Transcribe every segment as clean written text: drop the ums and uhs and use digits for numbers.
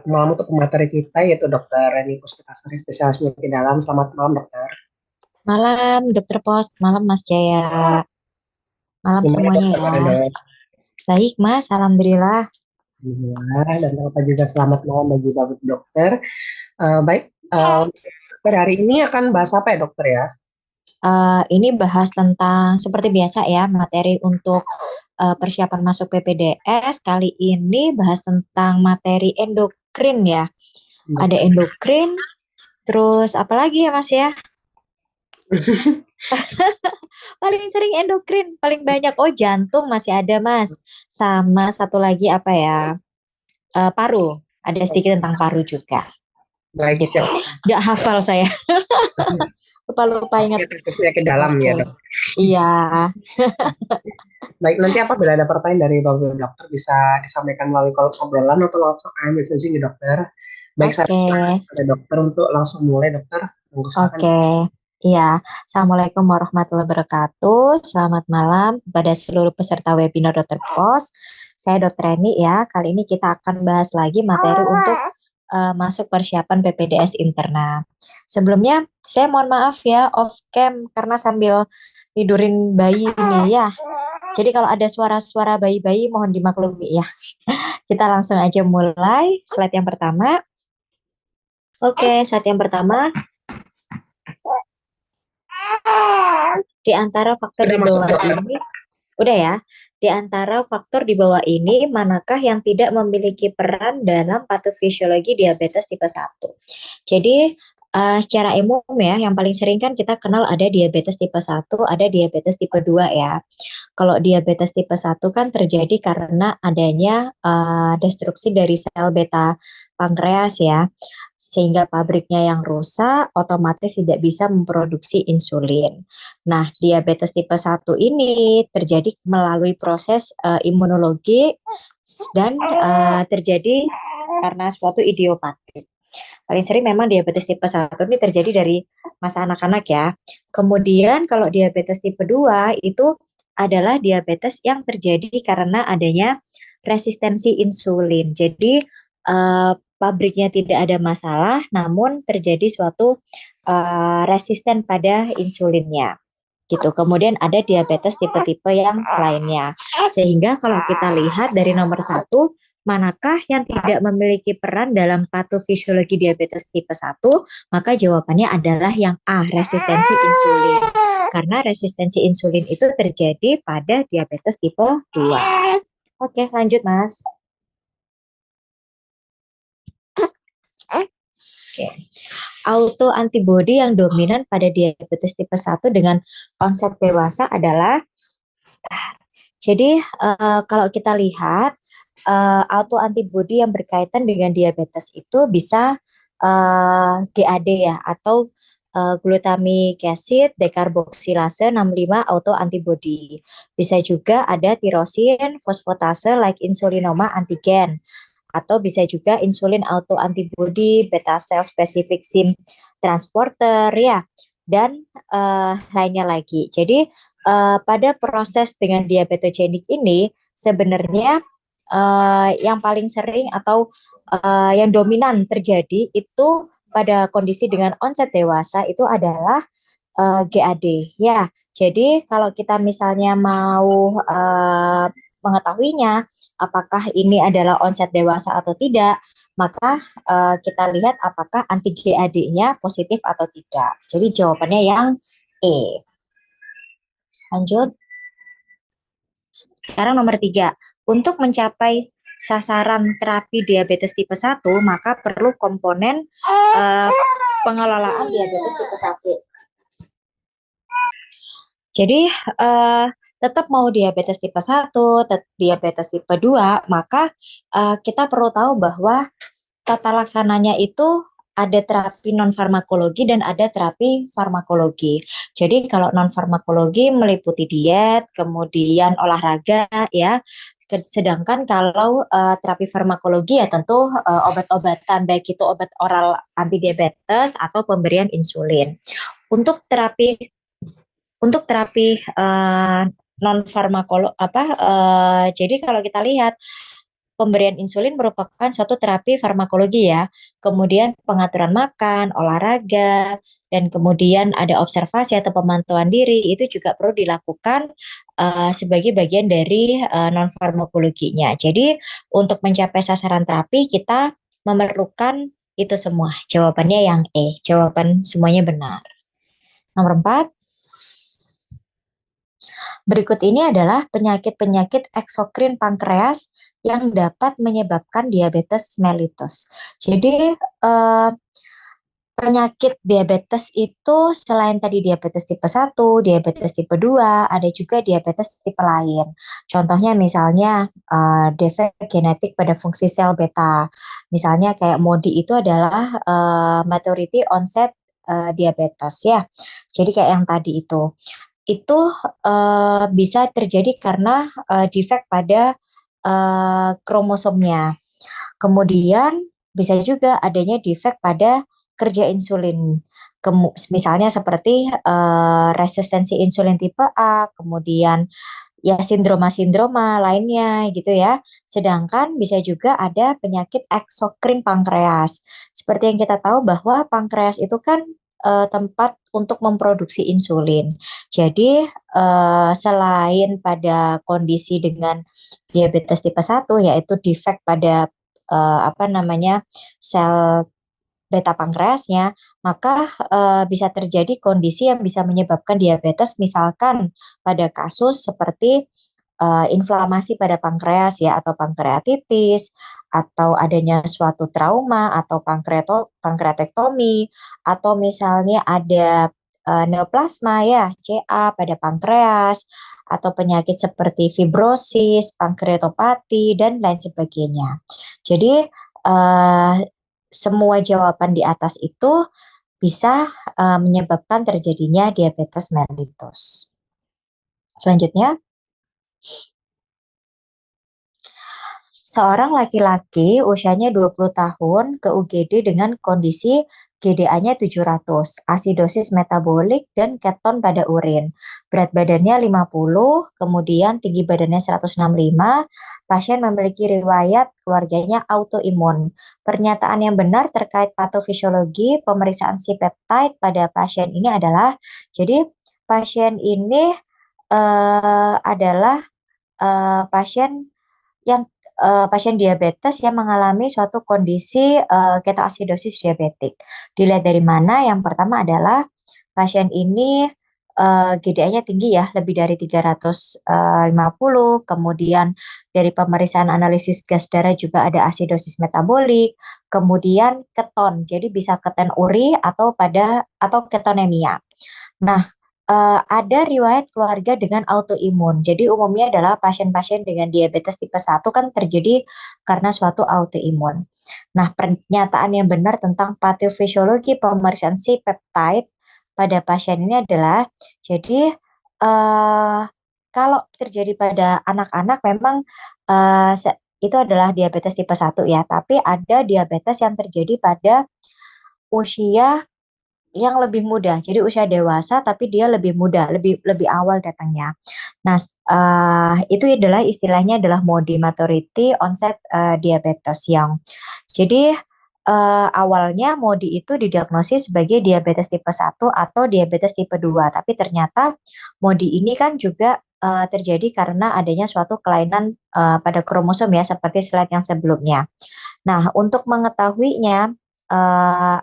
malam untuk pemateri kita yaitu Dokter Reni Puspitasari, spesialis penyakit dalam. Selamat malam dokter. Malam, Dokter Pos. Malam, Mas Jaya. Malam Gimana dok semuanya ya. kabarnya dok? Baik, Mas. Alhamdulillah. Alhamdulillah dan apa juga selamat malam bagi bapak dokter. Baik, dokter hari ini akan bahas apa ya dokter ya? Ini bahas tentang, seperti biasa ya, materi untuk persiapan masuk PPDS. Kali ini bahas tentang materi endokrin ya. Ada Dokter. endokrin, terus apa lagi ya, Mas ya? Paling sering endokrin, paling banyak. Oh, jantung masih ada, Mas. Sama satu lagi apa ya? Paru. Ada sedikit tentang paru juga. Baik Gitu. siap. Nggak hafal saya. Lupa-lupa ingat. Oke, khususnya ke dalam ya Oke. dok. Iya. Baik, nanti apabila ada pertanyaan dari bapak dokter bisa disampaikan melalui kolom obrolan atau langsung messaging ke dokter. Baik, saya Oke. silakan kepada dokter untuk langsung mulai dokter. Monggo silakan. Oke. Iya. Assalamualaikum warahmatullahi wabarakatuh. Selamat malam kepada seluruh peserta webinar Dokter Pos. Saya Dokter Reni ya. Kali ini kita akan bahas lagi materi untuk masuk persiapan PPDS Interna. Sebelumnya, saya mohon maaf ya off cam karena sambil tidurin bayi nih ya. Jadi kalau ada suara-suara bayi-bayi mohon dimaklumi ya. Kita langsung aja mulai. Slide yang pertama. Oke, slide yang pertama. Di antara faktor Sudah di masuk bawah dokter. ini, udah ya, di antara faktor di bawah ini, manakah yang tidak memiliki peran dalam patofisiologi diabetes tipe 1? Jadi, secara umum ya, yang paling sering kan kita kenal ada diabetes tipe 1, ada diabetes tipe 2 ya. Kalau diabetes tipe 1 kan terjadi karena adanya destruksi dari sel beta pankreas ya, sehingga pabriknya yang rusak otomatis tidak bisa memproduksi insulin. Nah, diabetes tipe 1 ini terjadi melalui proses imunologi dan terjadi karena suatu idiopatik. Paling sering memang diabetes tipe 1 ini terjadi dari masa anak-anak ya. Kemudian kalau diabetes tipe 2 itu adalah diabetes yang terjadi karena adanya resistensi insulin. Jadi pabriknya tidak ada masalah, namun terjadi suatu resisten pada insulinnya gitu. Kemudian ada diabetes tipe-tipe yang lainnya. Sehingga kalau kita lihat dari nomor satu, manakah yang tidak memiliki peran dalam patofisiologi diabetes tipe 1? Maka jawabannya adalah yang A, resistensi insulin. Karena resistensi insulin itu terjadi pada diabetes tipe 2. Oke, lanjut Mas. Oke. Autoantibodi yang dominan pada diabetes tipe 1 dengan konsep dewasa adalah, jadi kalau kita lihat autoantibodi yang berkaitan dengan diabetes itu bisa GAD ya, atau glutamic acid dekarboksilase 65 autoantibody. Bisa juga ada tirosin fosfatase like insulinoma antigen, atau bisa juga insulin autoantibody beta cell specific sim transporter ya, dan lainnya lagi. Jadi pada proses dengan diabetogenik ini sebenarnya yang paling sering atau yang dominan terjadi itu pada kondisi dengan onset dewasa itu adalah GAD ya. Jadi kalau kita misalnya mau mengetahuinya apakah ini adalah onset dewasa atau tidak, maka kita lihat apakah anti GAD-nya positif atau tidak. Jadi jawabannya yang E. Lanjut. Sekarang nomor 3. Untuk mencapai sasaran terapi diabetes tipe 1, maka perlu komponen pengelolaan diabetes tipe 1. Jadi tetap mau diabetes tipe 1, diabetes tipe 2, maka kita perlu tahu bahwa tata laksananya itu ada terapi non farmakologi dan ada terapi farmakologi. Jadi kalau non farmakologi meliputi diet, kemudian olahraga ya. Sedangkan kalau terapi farmakologi ya tentu obat-obatan, baik itu obat oral anti diabetes atau pemberian insulin. Untuk terapi non farmakolo jadi kalau kita lihat pemberian insulin merupakan suatu terapi farmakologi ya. Kemudian pengaturan makan, olahraga, dan kemudian ada observasi atau pemantauan diri itu juga perlu dilakukan sebagai bagian dari non farmakologinya. Jadi untuk mencapai sasaran terapi kita memerlukan itu semua. Jawabannya yang E. Jawaban semuanya benar. Nomor 4. Berikut ini adalah penyakit-penyakit eksokrin pankreas yang dapat menyebabkan diabetes mellitus. Jadi, penyakit diabetes itu selain tadi diabetes tipe 1, diabetes tipe 2, ada juga diabetes tipe lain. Contohnya misalnya defek genetik pada fungsi sel beta. Misalnya kayak MODY itu adalah maturity onset diabetes ya. Jadi kayak yang tadi itu bisa terjadi karena defek pada kromosomnya. Kemudian bisa juga adanya defek pada kerja insulin. Misalnya seperti resistensi insulin tipe A, kemudian ya sindroma-sindroma lainnya gitu ya. Sedangkan bisa juga ada penyakit eksokrin pankreas. Seperti yang kita tahu bahwa pankreas itu kan tempat untuk memproduksi insulin. Jadi selain pada kondisi dengan diabetes tipe 1 yaitu defek pada apa namanya sel beta pankreasnya, maka bisa terjadi kondisi yang bisa menyebabkan diabetes, misalkan pada kasus seperti inflamasi pada pankreas ya atau pankreatitis atau adanya suatu trauma atau pankreatektomi atau misalnya ada neoplasma ya CA pada pankreas atau penyakit seperti fibrosis, pankreatopati dan lain sebagainya. Jadi eh, semua jawaban di atas itu bisa menyebabkan terjadinya diabetes mellitus. Selanjutnya, seorang laki-laki usianya 20 tahun ke UGD dengan kondisi GDA-nya 700, asidosis metabolik dan keton pada urin. Berat badannya 50, kemudian tinggi badannya 165, pasien memiliki riwayat keluarganya autoimun. Pernyataan yang benar terkait patofisiologi pemeriksaan C-peptide pada pasien ini adalah, jadi pasien ini adalah pasien yang pasien diabetes yang mengalami suatu kondisi ketoasidosis diabetik. Dilihat dari mana? Yang pertama adalah pasien ini GDA-nya tinggi ya, lebih dari 350. Kemudian dari pemeriksaan analisis gas darah juga ada asidosis metabolik, kemudian keton. Jadi bisa ketonuri atau ketonemia. Nah, ada riwayat keluarga dengan autoimun. Jadi umumnya adalah pasien-pasien dengan diabetes tipe 1 kan terjadi karena suatu autoimun. Nah, pernyataan yang benar tentang patofisiologi pemeriksaan C-peptide pada pasien ini adalah, jadi eh, kalau terjadi pada anak-anak memang itu adalah diabetes tipe 1 ya, tapi ada diabetes yang terjadi pada usia yang lebih muda. Jadi usia dewasa tapi dia lebih muda, lebih lebih awal datangnya. Nah, itu adalah istilahnya adalah MODY maturity onset diabetes yang. Jadi awalnya MODY itu didiagnosis sebagai diabetes tipe 1 atau diabetes tipe 2, tapi ternyata MODY ini kan juga terjadi karena adanya suatu kelainan pada kromosom ya seperti slide yang sebelumnya. Nah, untuk mengetahuinya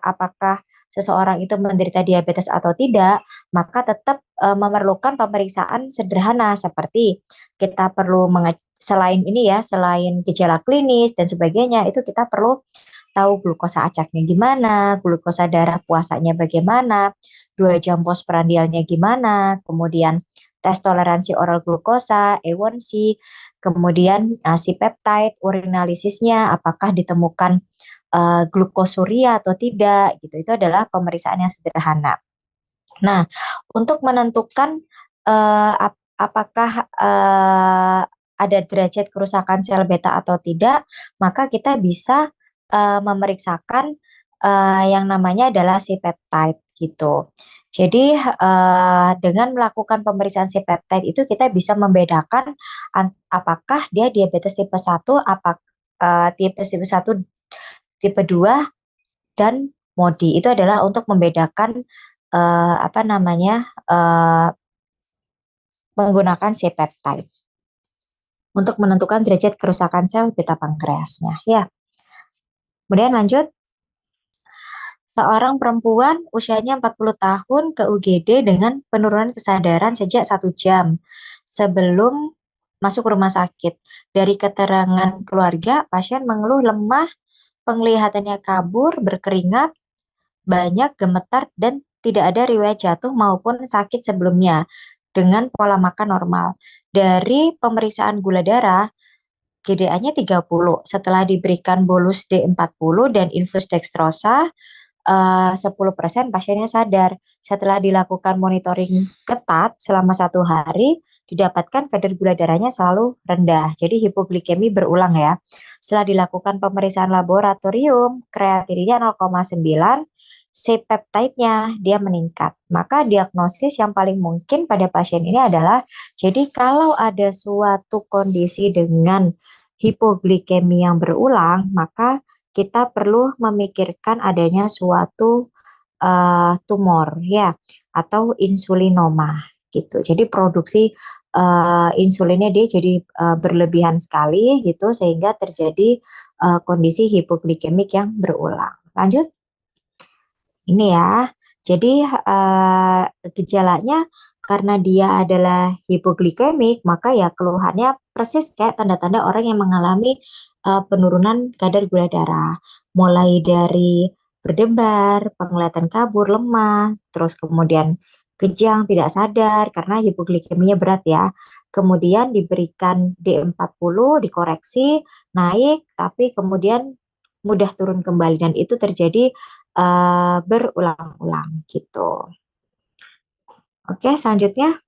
apakah seseorang itu menderita diabetes atau tidak, maka tetap memerlukan pemeriksaan sederhana seperti kita perlu selain ini ya, selain gejala klinis dan sebagainya, itu kita perlu tahu glukosa acaknya gimana, glukosa darah puasanya bagaimana, 2 jam postprandialnya gimana, kemudian tes toleransi oral glukosa, A1C, kemudian si peptide, urinalisisnya, apakah ditemukan glukosuria atau tidak gitu. Itu adalah pemeriksaan yang sederhana. Nah, untuk menentukan apakah ada derajat kerusakan sel beta atau tidak, maka kita bisa memeriksakan yang namanya adalah C-peptide gitu. Jadi dengan melakukan pemeriksaan C-peptide itu kita bisa membedakan apakah dia diabetes tipe 1 tipe 1, tipe 2 dan MODI. Itu adalah untuk membedakan apa namanya menggunakan C-peptide untuk menentukan derajat kerusakan sel beta pankreasnya. Ya, kemudian lanjut. Seorang perempuan usianya 40 tahun ke UGD dengan penurunan kesadaran sejak 1 jam sebelum masuk rumah sakit. Dari keterangan keluarga, pasien mengeluh lemah, penglihatannya kabur, berkeringat, banyak gemetar, dan tidak ada riwayat jatuh maupun sakit sebelumnya dengan pola makan normal. Dari pemeriksaan gula darah, GDA-nya 30. Setelah diberikan bolus D40 dan infus dextrosa, 10% pasiennya sadar. Setelah dilakukan monitoring ketat selama 1 hari, didapatkan kadar gula darahnya selalu rendah. Jadi hipoglikemi berulang ya. Setelah dilakukan pemeriksaan laboratorium, kreatininnya 0,9, C-peptide-nya dia meningkat. Maka diagnosis yang paling mungkin pada pasien ini adalah, jadi kalau ada suatu kondisi dengan hipoglikemi yang berulang, maka kita perlu memikirkan adanya suatu tumor ya atau insulinoma gitu. Jadi produksi insulinnya dia jadi berlebihan sekali gitu sehingga terjadi kondisi hipoglikemik yang berulang. Lanjut. Ini ya. Jadi gejalanya karena dia adalah hipoglikemik, maka ya keluhannya persis kayak tanda-tanda orang yang mengalami penurunan kadar gula darah. Mulai dari berdebar, penglihatan kabur, lemah, terus kemudian kejang, tidak sadar karena hipoglikeminya berat ya. Kemudian diberikan D40, dikoreksi, naik, tapi kemudian mudah turun kembali dan itu terjadi berulang-ulang gitu. Oke, selanjutnya.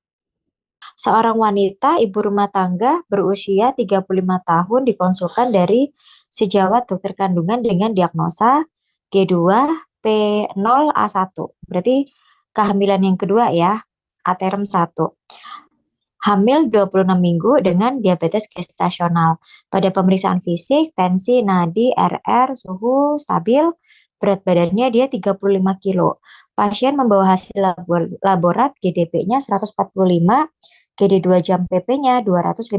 Seorang wanita ibu rumah tangga berusia 35 tahun dikonsulkan dari sejawat dokter kandungan dengan diagnosa G2 P0A1. Berarti kehamilan yang kedua ya, aterm 1. Hamil 26 minggu dengan diabetes gestasional. Pada pemeriksaan fisik, tensi, nadi, RR, suhu stabil, berat badannya dia 35 kilo. Pasien membawa hasil laborat GDP-nya 145, GD2 jam PP-nya 250.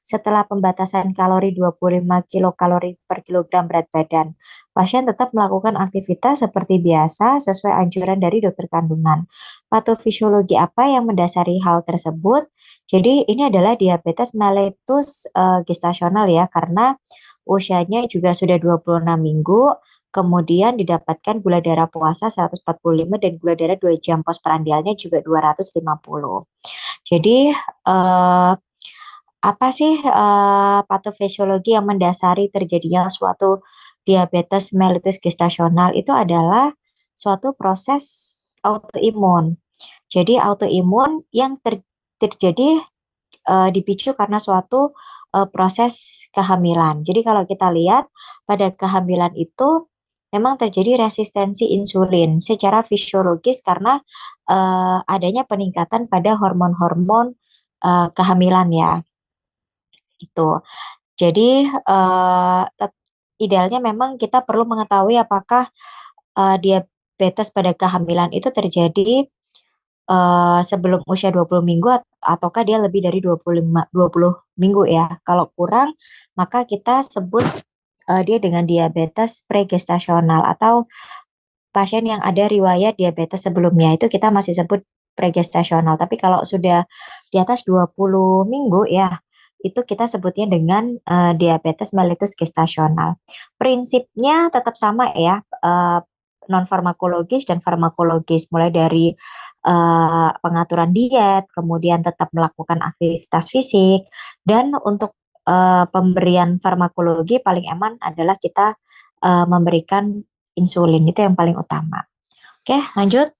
Setelah pembatasan kalori 25 kilokalori per kilogram berat badan, pasien tetap melakukan aktivitas seperti biasa sesuai anjuran dari dokter kandungan. Patofisiologi apa yang mendasari hal tersebut? Jadi ini adalah diabetes mellitus gestasional ya, karena usianya juga sudah 26 minggu, kemudian didapatkan gula darah puasa 145 dan gula darah 2 jam postprandialnya juga 250. Jadi apa sih patofisiologi yang mendasari terjadinya suatu diabetes mellitus gestasional? Itu adalah suatu proses autoimun. Jadi autoimun yang terjadi dipicu karena suatu proses kehamilan. Jadi kalau kita lihat pada kehamilan itu memang terjadi resistensi insulin secara fisiologis karena adanya peningkatan pada hormon-hormon kehamilan ya. Gitu. Jadi idealnya memang kita perlu mengetahui apakah diabetes pada kehamilan itu terjadi sebelum usia 20 minggu ataukah dia lebih dari 20 minggu ya. Kalau kurang, maka kita sebut dia dengan diabetes pregestasional atau pasien yang ada riwayat diabetes sebelumnya itu kita masih sebut pregestasional. Tapi kalau sudah di atas 20 minggu ya, itu kita sebutnya dengan diabetes mellitus gestasional. Prinsipnya tetap sama ya, non farmakologis dan farmakologis, mulai dari pengaturan diet, kemudian tetap melakukan aktivitas fisik, dan untuk pemberian farmakologi paling aman adalah kita memberikan insulin, itu yang paling utama. Oke, lanjut.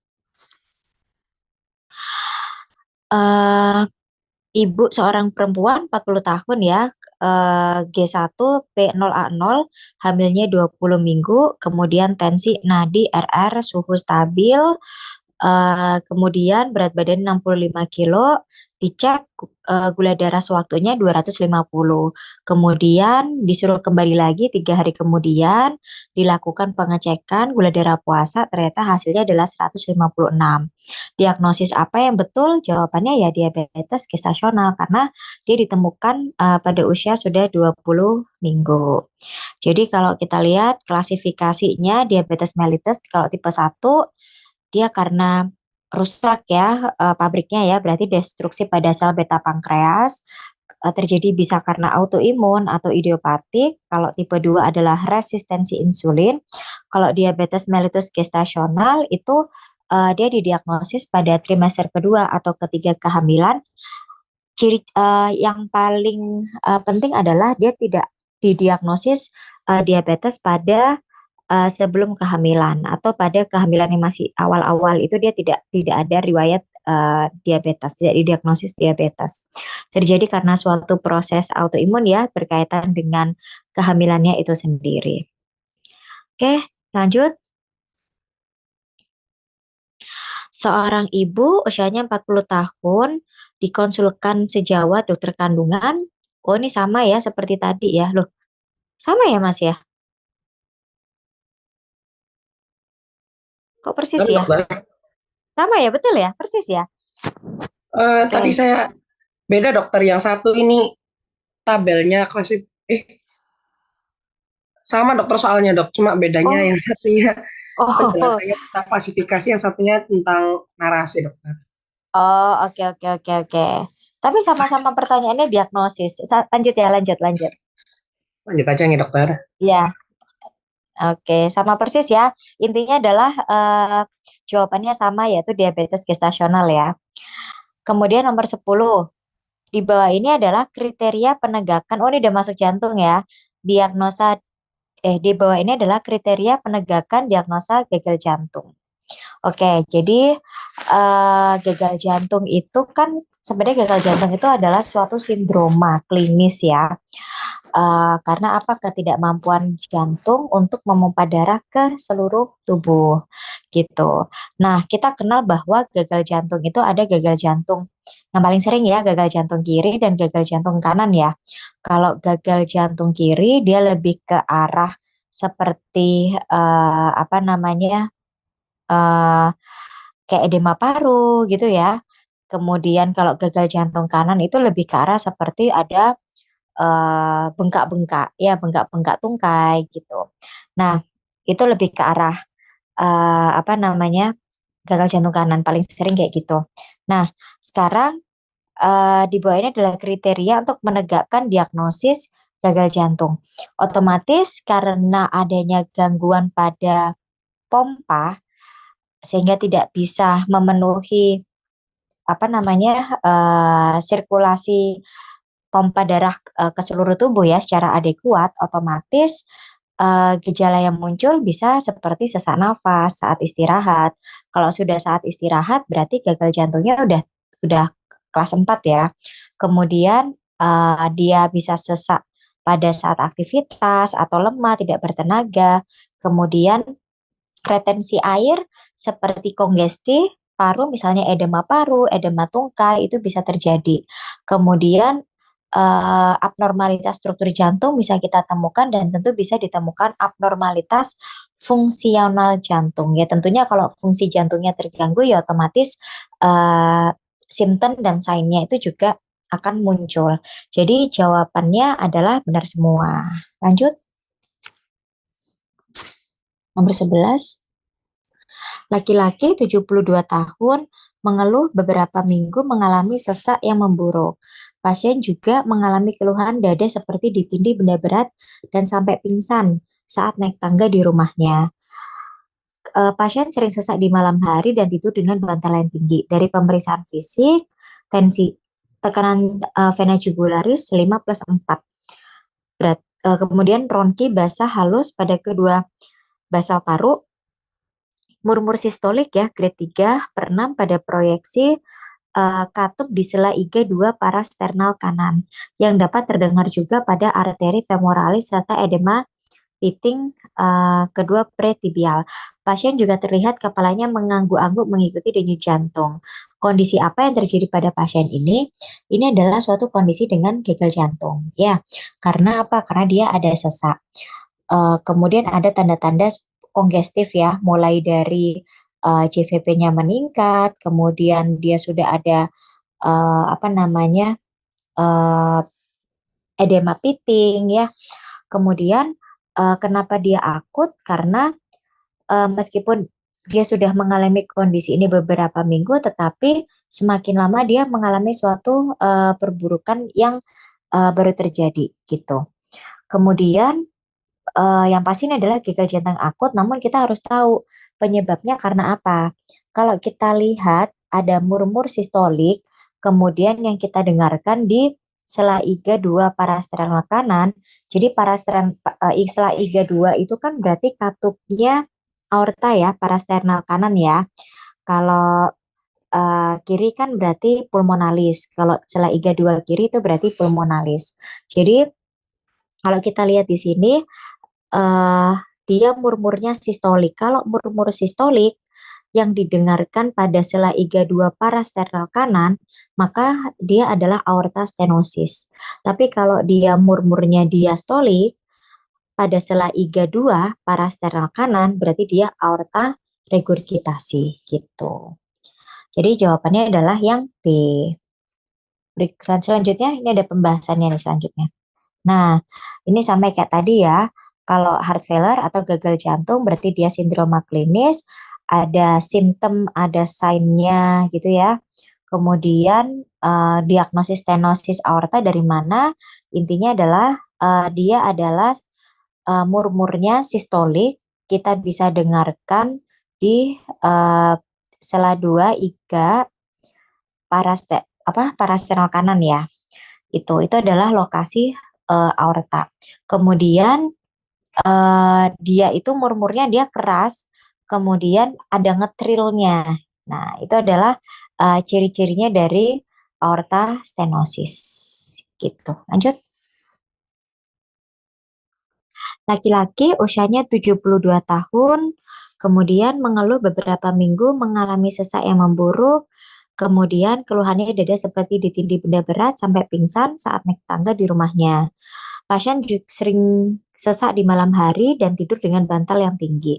Ibu seorang perempuan 40 tahun ya, G1 P0A0, hamilnya 20 minggu, kemudian tensi, nadi, RR, suhu stabil, kemudian berat badan 65 kilo, dicek gula darah sewaktunya 250. Kemudian disuruh kembali lagi 3 hari kemudian dilakukan pengecekan gula darah puasa, ternyata hasilnya adalah 156. Diagnosis apa yang betul? Jawabannya ya diabetes gestasional karena dia ditemukan pada usia sudah 20 minggu. Jadi kalau kita lihat klasifikasinya diabetes mellitus kalau tipe 1 dia karena rusak ya pabriknya ya, berarti destruksi pada sel beta pankreas terjadi bisa karena autoimun atau idiopatik. Kalau tipe 2 adalah resistensi insulin. Kalau diabetes mellitus gestasional itu dia didiagnosis pada trimester kedua atau ketiga kehamilan. Ciri yang paling penting adalah dia tidak didiagnosis diabetes pada sebelum kehamilan atau pada kehamilan yang masih awal-awal itu dia tidak ada riwayat diabetes, tidak didiagnosis diabetes. Terjadi karena suatu proses autoimun ya berkaitan dengan kehamilannya itu sendiri. Oke, lanjut. Seorang ibu usianya 40 tahun dikonsulkan sejawat dokter kandungan. Oh, ini sama ya seperti tadi ya. Loh, sama ya Mas ya? Kok persis Kan ya? dokter. Sama ya, betul ya? Persis ya? Tadi Oke. saya beda dokter, yang satu ini tabelnya sama dokter soalnya dok, cuma bedanya Oh, yang satunya oh, penjelasannya tentang klasifikasi, yang satunya tentang narasi dokter. oh, oke, oke, oke, oke. Tapi sama-sama pertanyaannya diagnosis. Lanjut ya, lanjut, lanjut. Lanjut aja nih dokter. Ya, oke, sama persis ya. Intinya adalah jawabannya sama yaitu diabetes gestasional ya. Kemudian nomor 10. Di bawah ini adalah kriteria penegakan. Oh, ini udah masuk jantung ya. Diagnosa di bawah ini adalah kriteria penegakan diagnosa gagal jantung. Oke, jadi gagal jantung itu kan sebenarnya gagal jantung itu adalah suatu sindroma klinis ya. Karena apa? Ketidakmampuan jantung untuk memompa darah ke seluruh tubuh gitu. Nah, kita kenal bahwa gagal jantung itu ada gagal jantung yang paling sering ya gagal jantung kiri dan gagal jantung kanan ya. Kalau gagal jantung kiri dia lebih ke arah seperti apa namanya eh kayak edema paru gitu ya. Kemudian kalau gagal jantung kanan itu lebih ke arah seperti ada bengkak-bengkak, ya bengkak-bengkak tungkai gitu. Nah, itu lebih ke arah apa namanya gagal jantung kanan paling sering kayak gitu. Nah, sekarang di bawah ini adalah kriteria untuk menegakkan diagnosis gagal jantung. Otomatis karena adanya gangguan pada pompa sehingga tidak bisa memenuhi apa namanya sirkulasi pompa darah ke seluruh tubuh ya secara adekuat, otomatis gejala yang muncul bisa seperti sesak nafas saat istirahat. Kalau sudah saat istirahat berarti gagal jantungnya udah kelas 4 ya. Kemudian dia bisa sesak pada saat aktivitas atau lemah, tidak bertenaga. Kemudian retensi air seperti kongesti paru, misalnya edema paru, edema tungkai itu bisa terjadi. Kemudian abnormalitas struktur jantung bisa kita temukan dan tentu bisa ditemukan abnormalitas fungsional jantung. Ya tentunya kalau fungsi jantungnya terganggu ya otomatis eh, simptom dan sign-nya itu juga akan muncul. Jadi jawabannya adalah benar semua. Lanjut, nomor 11. Laki-laki 72 tahun mengeluh beberapa minggu mengalami sesak yang memburuk. Pasien juga mengalami keluhan dada seperti ditindih benda berat dan sampai pingsan saat naik tangga di rumahnya. Pasien sering sesak di malam hari dan tidur dengan bantalan tinggi. Dari pemeriksaan fisik, tensi tekanan vena jugularis 5+4. Kemudian bronki basah halus pada kedua basal paru, murmur sistolik ya grade 3/6 pada proyeksi katup di sela iga 2 parasternal kanan yang dapat terdengar juga pada arteri femoralis serta edema pitting kedua pretibial. Pasien juga terlihat kepalanya mengangguk-angguk mengikuti denyut jantung. kondisi apa yang terjadi pada pasien ini? Ini adalah suatu kondisi dengan gagal jantung. Ya, karena apa? Karena dia ada sesak. Kemudian ada tanda-tanda kongestif ya, mulai dari JVP-nya meningkat, kemudian dia sudah ada apa namanya eh, edema piting ya. Kemudian kenapa dia akut? Karena meskipun dia sudah mengalami kondisi ini beberapa minggu, tetapi semakin lama dia mengalami suatu perburukan yang baru terjadi gitu. Kemudian yang pasti ini adalah gagal jantung akut, namun kita harus tahu penyebabnya karena apa. Kalau kita lihat ada murmur sistolik, kemudian yang kita dengarkan di sela iga 2 parasternal kanan. Jadi sela iga 2 itu kan berarti katupnya aorta ya, parasternal kanan ya. Kalau kiri kan berarti pulmonalis. Kalau sela iga 2 kiri itu berarti pulmonalis. Jadi kalau kita lihat di sini eh dia murmurnya sistolik. Kalau murmur sistolik yang didengarkan pada sela iga 2 parasternal kanan, maka dia adalah aorta stenosis. Tapi kalau dia murmurnya diastolik pada sela iga 2 parasternal kanan, berarti dia aorta regurgitasi gitu. Jadi jawabannya adalah yang B. Berikut selanjutnya, ini ada pembahasannya nih selanjutnya. Nah, ini sama kayak tadi ya. Kalau heart failure atau gagal jantung berarti dia sindroma klinis, ada simptom, ada sign-nya gitu ya. Kemudian diagnosis stenosis aorta dari mana? Intinya adalah dia adalah murmurnya sistolik. Kita bisa dengarkan di sela 2 iga parasternal kanan ya. Itu adalah lokasi aorta. Kemudian dia itu murmurnya dia keras, kemudian ada ngetrilnya. Nah, itu adalah ciri-cirinya dari aorta stenosis. Gitu. Lanjut. Laki-laki usianya 72 tahun, kemudian mengeluh beberapa minggu mengalami sesak yang memburuk, kemudian keluhannya dada seperti ditindih benda berat sampai pingsan saat naik tangga di rumahnya. Pasien juga sering sesak di malam hari dan tidur dengan bantal yang tinggi.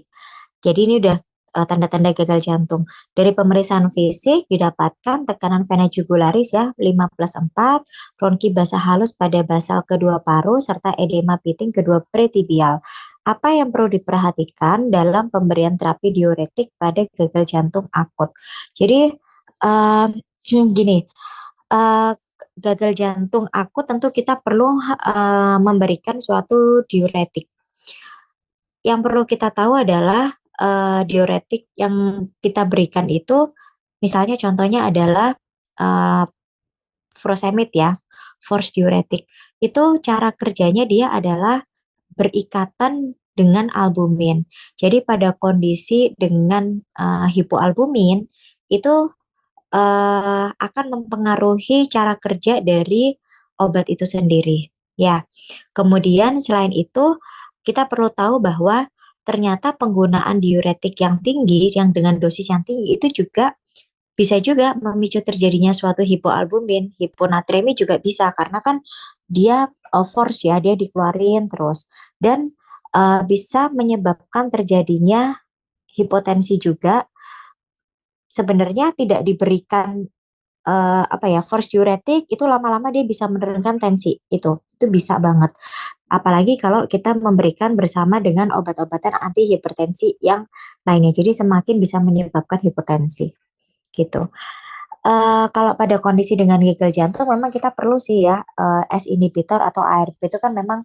Jadi ini udah tanda-tanda gagal jantung. Dari pemeriksaan fisik didapatkan tekanan vena jugularis ya 5+4, bronki basah halus pada basal kedua paru, serta edema piting kedua pretibial. Apa yang perlu diperhatikan dalam pemberian terapi diuretik pada gagal jantung akut? Jadi um, gini, uh, gagal jantung akut tentu kita perlu memberikan suatu diuretik. Yang perlu kita tahu adalah diuretik yang kita berikan itu, misalnya contohnya adalah uh, furosemid ya, force diuretik. Itu cara kerjanya dia adalah berikatan dengan albumin. Jadi pada kondisi dengan hipoalbumin itu akan mempengaruhi cara kerja dari obat itu sendiri. Ya, kemudian selain itu kita perlu tahu bahwa ternyata penggunaan diuretik yang tinggi, yang dengan dosis yang tinggi itu juga bisa juga memicu terjadinya suatu hipoalbumin, hiponatremi juga bisa karena kan dia force ya, dia dikeluarin terus dan bisa menyebabkan terjadinya hipotensi juga. Sebenarnya tidak diberikan apa ya force diuretik itu lama-lama dia bisa menurunkan tensi itu bisa banget, apalagi kalau kita memberikan bersama dengan obat-obatan anti hipertensi yang lainnya, jadi semakin bisa menyebabkan hipotensi gitu. Kalau pada kondisi dengan gagal jantung memang kita perlu sih ya S inhibitor atau ARB itu kan memang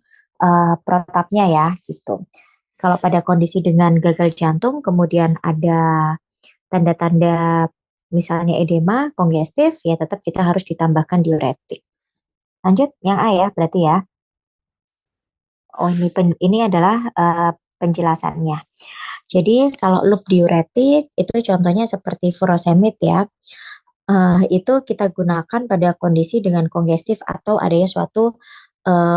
protapnya ya gitu. Kalau pada kondisi dengan gagal jantung kemudian ada tanda-tanda misalnya edema, kongestif, ya tetap kita harus ditambahkan diuretik. Lanjut, yang A ya, berarti ya. Oh, ini adalah penjelasannya. Jadi kalau loop diuretik itu contohnya seperti furosemid ya. Itu kita gunakan pada kondisi dengan kongestif atau adanya suatu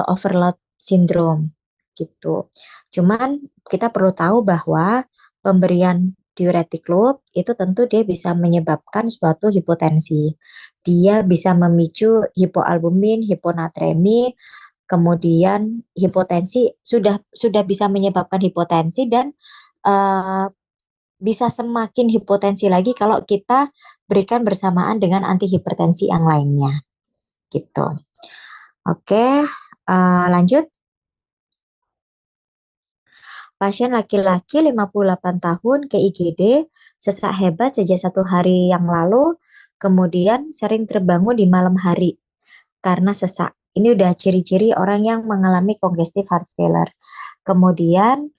overload syndrome gitu. Cuman kita perlu tahu bahwa pemberian diuretik loop itu tentu dia bisa menyebabkan suatu hipotensi. Dia bisa memicu hipoalbumin, hiponatremi, kemudian hipotensi sudah bisa menyebabkan hipotensi dan eh, bisa semakin hipotensi lagi kalau kita berikan bersamaan dengan antihipertensi yang lainnya gitu. Oke, lanjut. Pasien laki-laki 58 tahun ke IGD, sesak hebat sejak 1 hari yang lalu, kemudian sering terbangun di malam hari karena sesak. Ini udah ciri-ciri orang yang mengalami congestive heart failure. Kemudian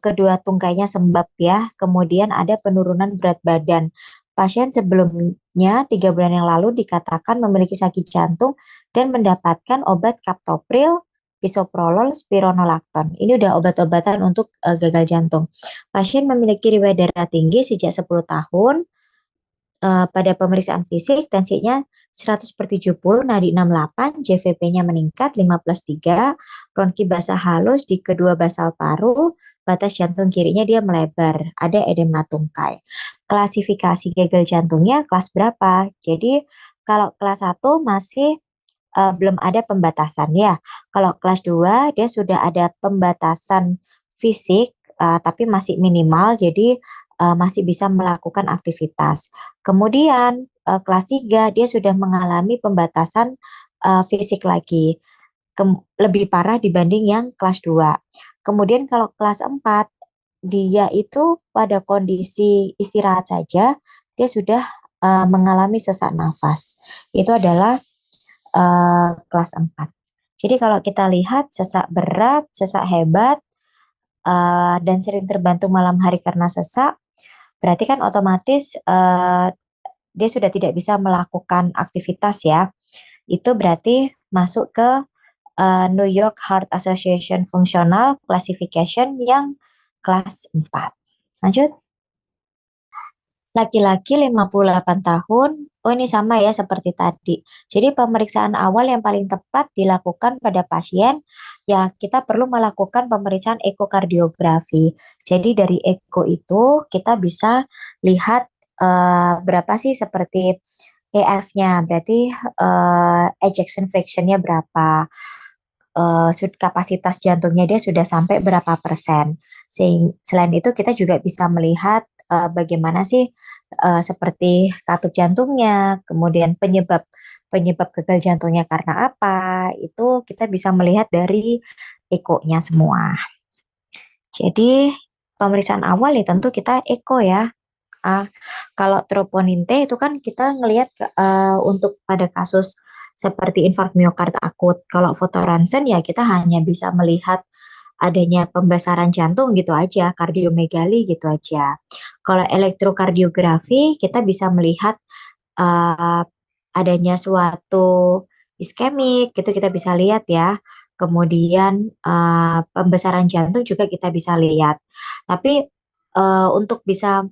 kedua tungkainya sembab ya. Kemudian ada penurunan berat badan. Pasien sebelumnya 3 bulan yang lalu dikatakan memiliki sakit jantung dan mendapatkan obat captopril, bisoprolol, spironolakton. Ini udah obat-obatan untuk gagal jantung. Pasien memiliki riwayat darah tinggi sejak 10 tahun. Pada pemeriksaan fisik tensinya 100/70, nadi 68, JVP-nya meningkat 15/3, bronki basah halus di kedua basal paru, batas jantung kirinya dia melebar, ada edema tungkai. Klasifikasi gagal jantungnya kelas berapa? Jadi kalau kelas 1 masih belum ada pembatasan ya. Kalau kelas 2 dia sudah ada pembatasan fisik tapi masih minimal jadi masih bisa melakukan aktivitas. Kemudian kelas 3 dia sudah mengalami pembatasan fisik lagi. Lebih parah dibanding yang kelas 2. Kemudian kalau kelas 4 dia itu pada kondisi istirahat saja dia sudah mengalami sesak nafas. Itu adalah kelas 4. Jadi kalau kita lihat sesak berat, sesak hebat, dan sering terbantu malam hari karena sesak, berarti kan otomatis dia sudah tidak bisa melakukan aktivitas ya. Itu berarti masuk ke New York Heart Association Functional Classification yang kelas 4. Lanjut. Laki-laki 58 tahun, oh ini sama ya seperti tadi. Jadi pemeriksaan awal yang paling tepat dilakukan pada pasien, ya kita perlu melakukan pemeriksaan ekokardiografi. Jadi dari eko itu kita bisa lihat berapa sih seperti EF-nya, berarti ejection fraction-nya berapa, kapasitas jantungnya dia sudah sampai berapa persen. Selain itu kita juga bisa melihat bagaimana sih seperti katup jantungnya, kemudian penyebab penyebab gagal jantungnya karena apa, itu kita bisa melihat dari ekonya semua. Jadi pemeriksaan awal ya tentu kita eko ya. Ah, kalau troponin T itu kan kita ngelihat untuk pada kasus seperti infark miokard akut. Kalau fotoronsen ya kita hanya bisa melihat adanya pembesaran jantung gitu aja, kardiomegali gitu aja. Kalau elektrokardiografi kita bisa melihat uh, adanya suatu iskemik, gitu kita bisa lihat ya. Kemudian pembesaran jantung juga kita bisa lihat. Tapi untuk bisa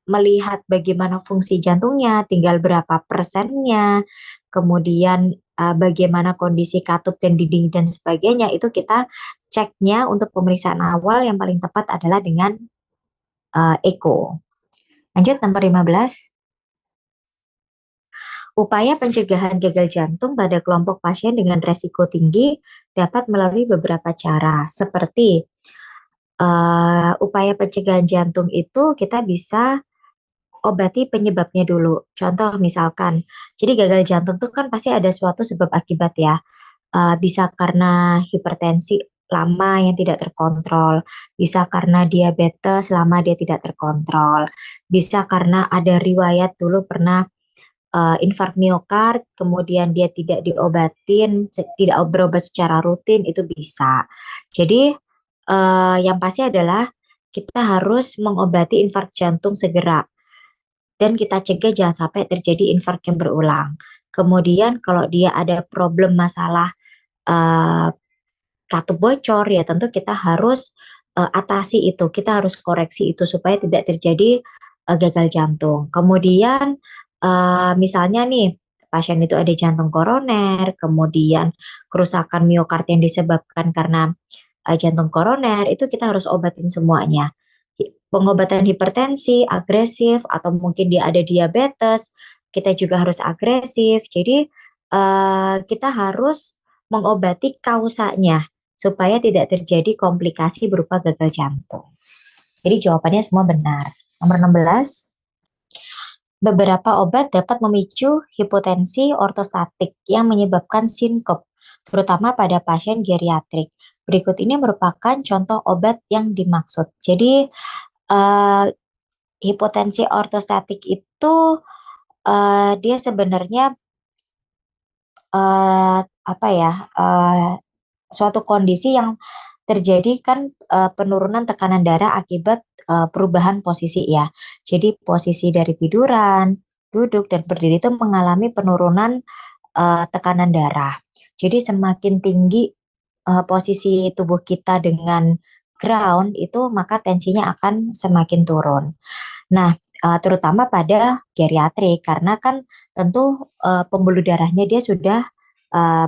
melihat bagaimana fungsi jantungnya, tinggal berapa persennya, kemudian bagaimana kondisi katup dan dinding dan sebagainya, itu kita ceknya untuk pemeriksaan awal yang paling tepat adalah dengan eko. Lanjut nomor 15. Upaya pencegahan gagal jantung pada kelompok pasien dengan resiko tinggi dapat melalui beberapa cara, seperti upaya pencegahan jantung itu kita bisa obati penyebabnya dulu. Contoh misalkan, jadi gagal jantung itu kan pasti ada suatu sebab akibat ya. Bisa karena hipertensi lama yang tidak terkontrol, bisa karena diabetes lama dia tidak terkontrol, bisa karena ada riwayat dulu pernah infark miokard, kemudian dia tidak diobatin, tidak berobat secara rutin, itu bisa. Jadi yang pasti adalah kita harus mengobati infark jantung segera dan kita cegah jangan sampai terjadi infark yang berulang. Kemudian kalau dia ada problem masalah uh, katup bocor ya tentu kita harus atasi itu, kita harus koreksi itu supaya tidak terjadi gagal jantung. Kemudian misalnya nih pasien itu ada jantung koroner, kemudian kerusakan miokard yang disebabkan karena jantung koroner, itu kita harus obatin semuanya. pengobatan hipertensi agresif atau mungkin dia ada diabetes, kita juga harus agresif. Jadi kita harus mengobati kausanya supaya tidak terjadi komplikasi berupa gagal jantung. Jadi jawabannya semua benar. Nomor 16, beberapa obat dapat memicu hipotensi ortostatik yang menyebabkan sinkop, terutama pada pasien geriatrik. Berikut ini merupakan contoh obat yang dimaksud. Jadi eh, hipotensi ortostatik itu dia sebenarnya apa ya, suatu kondisi yang terjadi kan penurunan tekanan darah akibat perubahan posisi ya. Jadi posisi dari tiduran, duduk dan berdiri itu mengalami penurunan tekanan darah. Jadi semakin tinggi posisi tubuh kita dengan ground itu maka tensinya akan semakin turun. Nah, terutama pada geriatrik karena kan tentu pembuluh darahnya dia sudah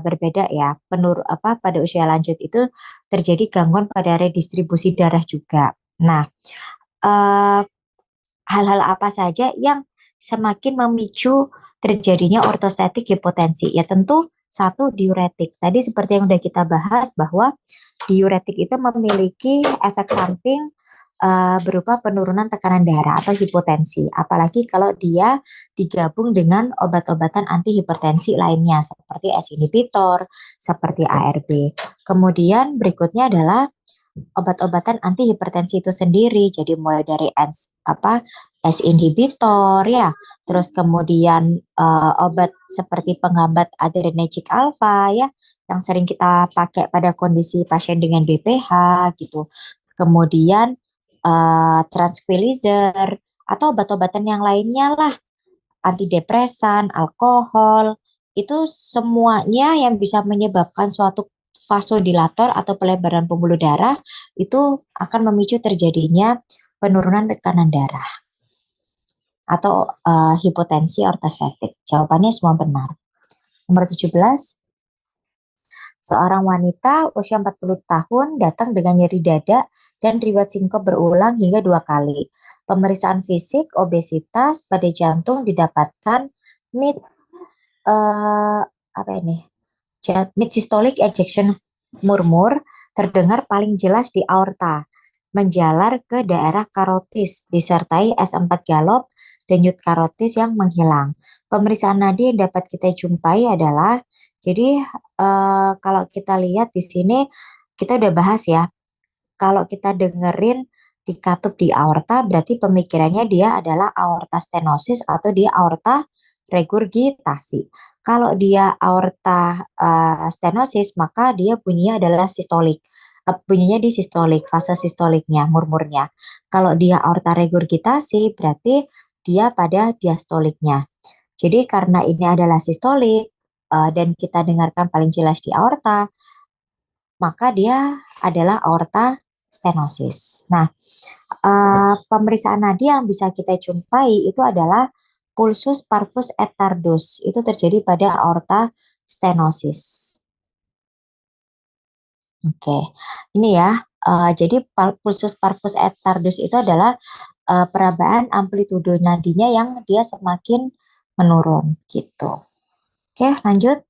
berbeda ya. Pada usia lanjut itu terjadi gangguan pada redistribusi darah juga. Nah, eh, hal-hal apa saja yang semakin memicu terjadinya ortostatik hipotensi? Ya tentu satu diuretik. Tadi seperti yang sudah kita bahas bahwa diuretik itu memiliki efek samping berupa penurunan tekanan darah atau hipotensi. Apalagi kalau dia digabung dengan obat-obatan anti hipertensi lainnya seperti S inhibitor, seperti ARB. Kemudian berikutnya adalah obat-obatan anti hipertensi itu sendiri. Jadi mulai dari S inhibitor ya, terus kemudian obat seperti penghambat adrenergic alpha ya, yang sering kita pakai pada kondisi pasien dengan BPH gitu. Kemudian tranquilizer atau obat-obatan yang lainnya lah, antidepresan, alkohol, itu semuanya yang bisa menyebabkan suatu vasodilator atau pelebaran pembuluh darah itu akan memicu terjadinya penurunan tekanan darah atau hipotensi ortostatik. Jawabannya semua benar. Nomor 17, seorang wanita usia 40 tahun datang dengan nyeri dada dan riwayat sinkop berulang hingga 2 kali. Pemeriksaan fisik, obesitas, pada jantung didapatkan mid eh, apa ini? Mid systolic ejection murmur terdengar paling jelas di aorta, menjalar ke daerah karotis, disertai S4 galop, denyut karotis yang menghilang. Pemeriksaan nadi yang dapat kita jumpai adalah, jadi kalau kita lihat di sini, kita udah bahas ya, kalau kita dengerin dikatup di aorta, berarti pemikirannya dia adalah aorta stenosis atau dia aorta regurgitasi. Kalau dia aorta stenosis, maka dia bunyinya adalah sistolik. Bunyinya di sistolik, fase sistoliknya, murmurnya. Kalau dia aorta regurgitasi, berarti dia pada diastoliknya. Jadi karena ini adalah sistolik, dan kita dengarkan paling jelas di aorta, maka dia adalah aorta stenosis. Nah, pemeriksaan nadi yang bisa kita jumpai itu adalah pulsus parvus et tardus. Itu terjadi pada aorta stenosis. Oke, ini ya. Jadi pulsus parvus et tardus itu adalah perabaan amplitudo nadinya yang dia semakin menurun gitu. Oke, lanjut.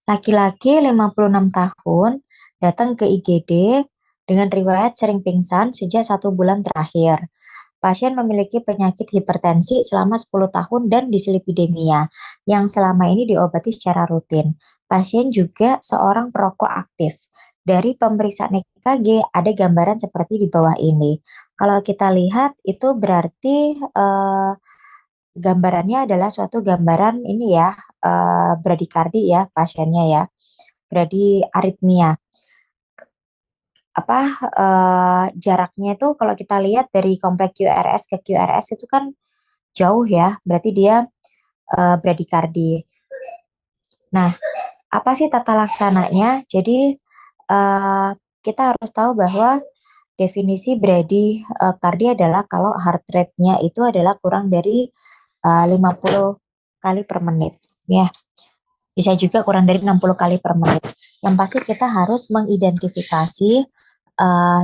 Laki-laki 56 tahun datang ke IGD dengan riwayat sering pingsan sejak 1 bulan terakhir. Pasien memiliki penyakit hipertensi selama 10 tahun dan dislipidemia yang selama ini diobati secara rutin. Pasien juga seorang perokok aktif. Dari pemeriksaan EKG ada gambaran seperti di bawah ini. Kalau kita lihat itu berarti gambarannya adalah suatu gambaran ini ya, bradikardi ya pasiennya ya, bradiaritmia. Jaraknya itu kalau kita lihat dari kompleks QRS ke QRS itu kan jauh ya, berarti dia bradikardi. Nah, apa sih tata laksananya? Jadi kita harus tahu bahwa definisi bradikardi adalah kalau heart rate-nya itu adalah kurang dari 50 kali per menit ya. Bisa juga kurang dari 60 kali per menit. Yang pasti kita harus mengidentifikasi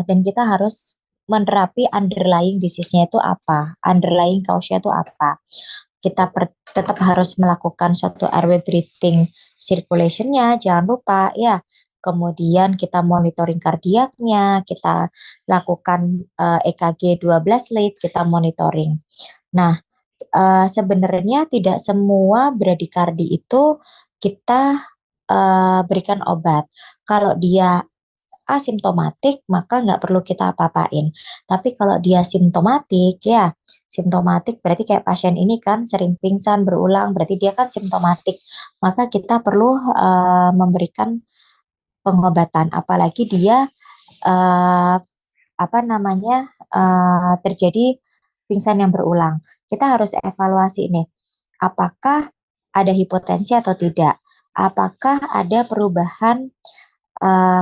dan kita harus menerapi underlying disease-nya itu apa, underlying cause-nya itu apa. Kita tetap harus melakukan suatu airway breathing circulation-nya, jangan lupa ya. Kemudian kita monitoring kardiaknya, kita lakukan EKG 12 lead, kita monitoring. Nah, sebenarnya tidak semua bradikardi itu kita berikan obat. Kalau dia asimptomatik, maka nggak perlu kita apa-apain. Tapi kalau dia simptomatik, ya simptomatik berarti kayak pasien ini kan sering pingsan berulang, berarti dia kan simptomatik. Maka kita perlu memberikan pengobatan, apalagi dia eh, apa namanya terjadi pingsan yang berulang. Kita harus evaluasi nih, apakah ada hipotensi atau tidak, apakah ada perubahan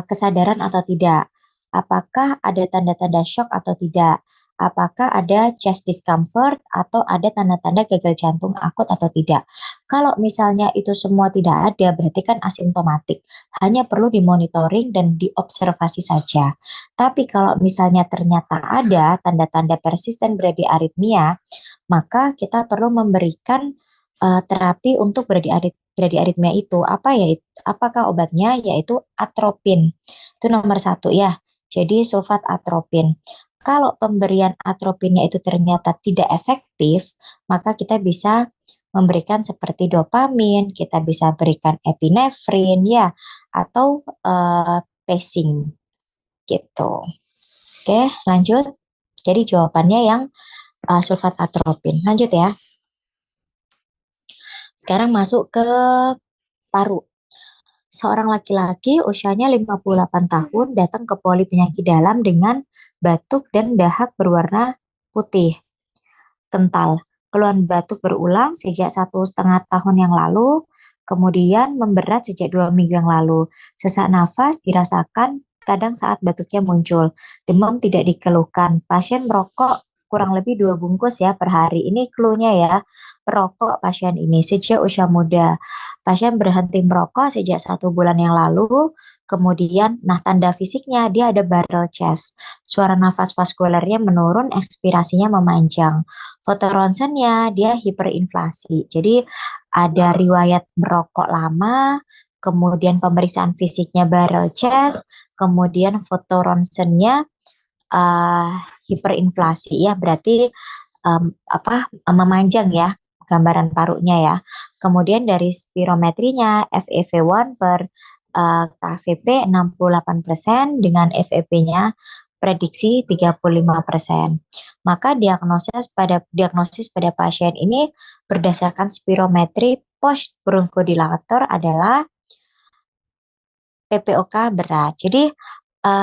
kesadaran atau tidak, apakah ada tanda-tanda shock atau tidak, apakah ada chest discomfort atau ada tanda-tanda gagal jantung akut atau tidak. Kalau misalnya itu semua tidak ada, berarti kan asimptomatik, hanya perlu dimonitoring dan diobservasi saja. Tapi kalau misalnya ternyata ada tanda-tanda persisten bradiarrhythmia, maka kita perlu memberikan terapi untuk bradiarrhythmia itu. Apa ya? Apakah obatnya? Yaitu atropin. Itu nomor satu ya. Jadi sulfat atropin. Kalau pemberian atropinnya itu ternyata tidak efektif, maka kita bisa memberikan seperti dopamin, kita bisa berikan epinefrin ya, atau pacing gitu. Oke, lanjut. Jadi jawabannya yang sulfat atropin. Lanjut ya. Sekarang masuk ke paru. Seorang laki-laki usianya 58 tahun datang ke poli penyakit dalam dengan batuk dan dahak berwarna putih, kental. Keluhan batuk berulang sejak 1,5 tahun yang lalu, kemudian memberat sejak 2 minggu yang lalu. Sesak nafas dirasakan kadang saat batuknya muncul. Demam tidak dikeluhkan. Pasien merokok kurang lebih 2 bungkus ya per hari. Ini clue-nya ya. Perokok pasien ini sejak usia muda. Pasien berhenti merokok sejak 1 bulan yang lalu. Kemudian, nah tanda fisiknya dia ada barrel chest. Suara nafas vaskulernya menurun, ekspirasinya memanjang. Foto ronsennya dia hiperinflasi. Jadi ada riwayat merokok lama, kemudian pemeriksaan fisiknya barrel chest, kemudian foto ronsennya uh, hiperinflasi ya, berarti memanjang ya gambaran parunya ya. Kemudian dari spirometrinya FEV1 per KVP 68% dengan FEP-nya prediksi 35%. Maka diagnosis pada pasien ini berdasarkan spirometri post bronchodilator adalah PPOK berat. Jadi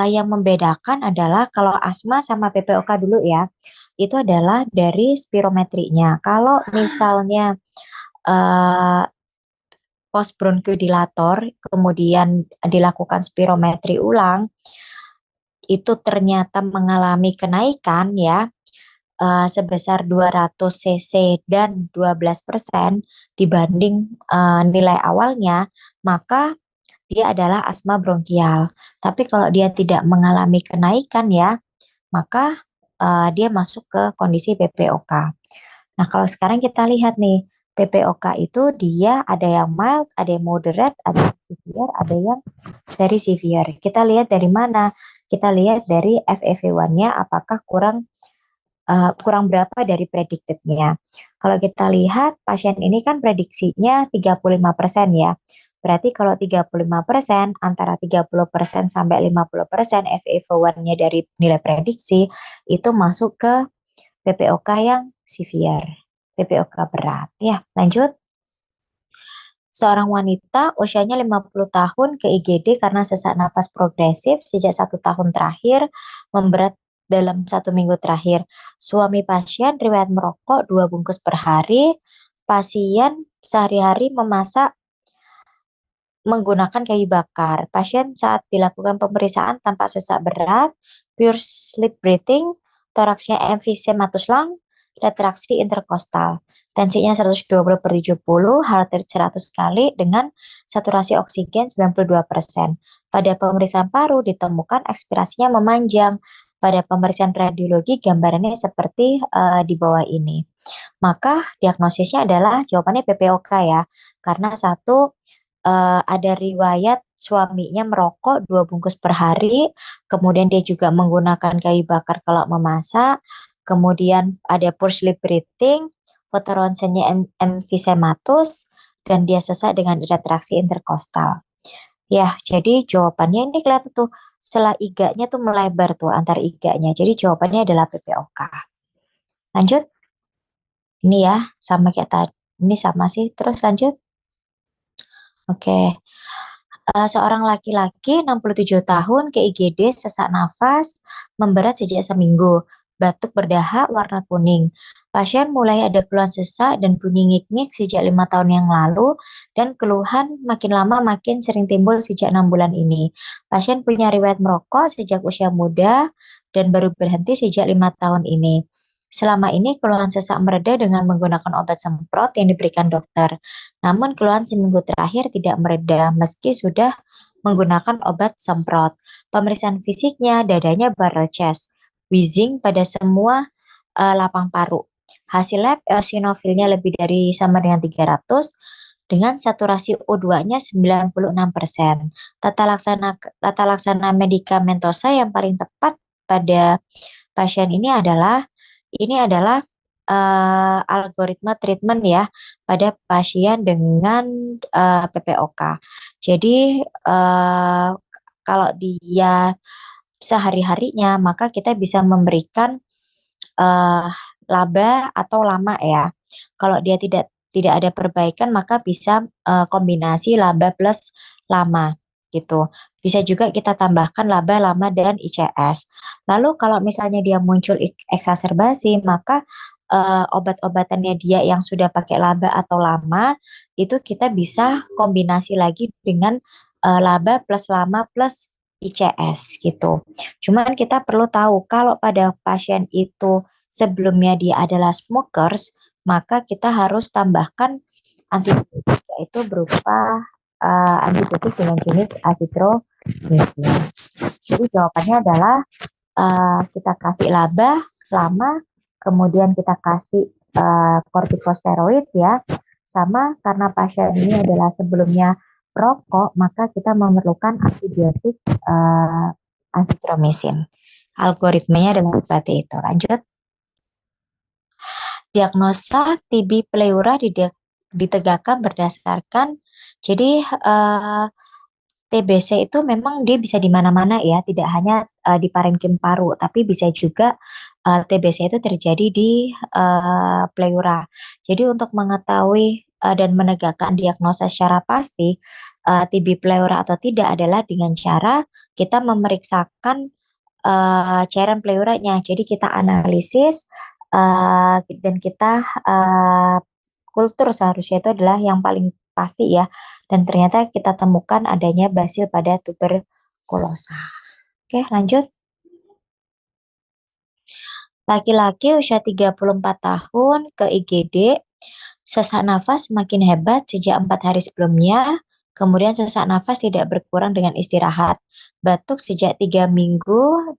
yang membedakan adalah kalau asma sama PPOK dulu ya, itu adalah dari spirometrinya. Kalau misalnya uh, post bronchodilator kemudian dilakukan spirometri ulang, itu ternyata mengalami kenaikan ya sebesar 200 cc dan 12% dibanding nilai awalnya, maka dia adalah asma bronkial. Tapi kalau dia tidak mengalami kenaikan ya, maka dia masuk ke kondisi PPOK. Nah, kalau sekarang kita lihat nih, PPOK itu dia ada yang mild, ada yang moderate, ada yang severe, ada yang very severe. Kita lihat dari mana? Kita lihat dari FEV1-nya apakah kurang berapa dari predicted-nya. Kalau kita lihat pasien ini kan prediksinya 35% ya. Berarti kalau 35%, antara 30% sampai 50% FEV1-nya dari nilai prediksi itu masuk ke PPOK yang severe, PPOK berat. Ya, lanjut. Seorang wanita usianya 50 tahun ke IGD karena sesak nafas progresif sejak 1 tahun terakhir, memberat dalam 1 minggu terakhir. Suami pasien riwayat merokok 2 bungkus per hari. Pasien sehari-hari memasak menggunakan kayu bakar. Pasien saat dilakukan pemeriksaan tanpa sesak berat, pure sleep breathing, toraksnya emphysematus lung, retraksi interkostal. Tensinya 120/70, heart rate 100 kali dengan saturasi oksigen 92%. Pada pemeriksaan paru ditemukan ekspirasinya memanjang. pada pemeriksaan radiologi gambarannya seperti di bawah ini. Maka diagnosisnya adalah jawabannya PPOK ya, karena satu ada riwayat suaminya merokok 2 bungkus per hari, kemudian dia juga menggunakan kayu bakar kalau memasak, kemudian ada poor sleep breathing, foto ronsennya emphysematus, dan dia sesak dengan retraksi interkostal. Ya, jadi jawabannya ini kelihatan tuh setelah iganya tuh melebar tuh antar iganya. Jadi jawabannya adalah PPOK. Lanjut, ini ya sama kayak tadi. Ini sama sih. Terus lanjut. Oke. Seorang laki-laki 67 tahun ke IGD sesak nafas memberat sejak seminggu, batuk berdahak warna kuning. Pasien mulai ada keluhan sesak dan bunyi ngik-ngik sejak 5 tahun yang lalu dan keluhan makin lama makin sering timbul sejak 6 bulan ini. Pasien punya riwayat merokok sejak usia muda dan baru berhenti sejak 5 tahun ini. Selama ini keluhan sesak mereda dengan menggunakan obat semprot yang diberikan dokter. Namun keluhan seminggu terakhir tidak mereda meski sudah menggunakan obat semprot. Pemeriksaan fisiknya, dadanya barrel chest, wheezing pada semua lapang paru. Hasil lab eosinofilnya lebih dari sama dengan 300 dengan saturasi O2-nya 96%. Tata laksana medikamentosa yang paling tepat pada pasien ini adalah algoritma treatment ya pada pasien dengan PPOK. Jadi kalau dia sehari-harinya maka kita bisa memberikan eh, laba atau lama ya. Kalau dia tidak ada perbaikan maka bisa kombinasi laba plus lama gitu. Bisa juga kita tambahkan laba, lama, dan ICS. Lalu kalau misalnya dia muncul eksaserbasi, maka obat-obatannya dia yang sudah pakai laba atau lama, itu kita bisa kombinasi lagi dengan laba plus lama plus ICS gitu. Cuman kita perlu tahu kalau pada pasien itu sebelumnya dia adalah smokers, maka kita harus tambahkan antibiotik yaitu berupa antibiotik dengan jenis azitromycin. Jadi jawabannya adalah kita kasih laba lama, kemudian kita kasih kortikosteroid ya, sama karena pasien ini adalah sebelumnya perokok, maka kita memerlukan antibiotik azitromycin. Algoritmanya adalah seperti itu. Lanjut. Diagnosa TB pleura ditegakkan berdasarkan jadi TBC itu memang dia bisa di mana-mana ya, tidak hanya di parenkim paru, tapi bisa juga TBC itu terjadi di pleura. Jadi untuk mengetahui dan menegakkan diagnosa secara pasti TB pleura atau tidak adalah dengan cara kita memeriksakan cairan pleuranya. Jadi kita analisis dan kita kultur seharusnya itu adalah yang paling pasti ya. Dan ternyata kita temukan adanya basil pada tuberkulosa. Oke, lanjut. Laki-laki usia 34 tahun ke IGD, sesak nafas semakin hebat sejak 4 hari sebelumnya, kemudian sesak nafas tidak berkurang dengan istirahat. Batuk sejak 3 minggu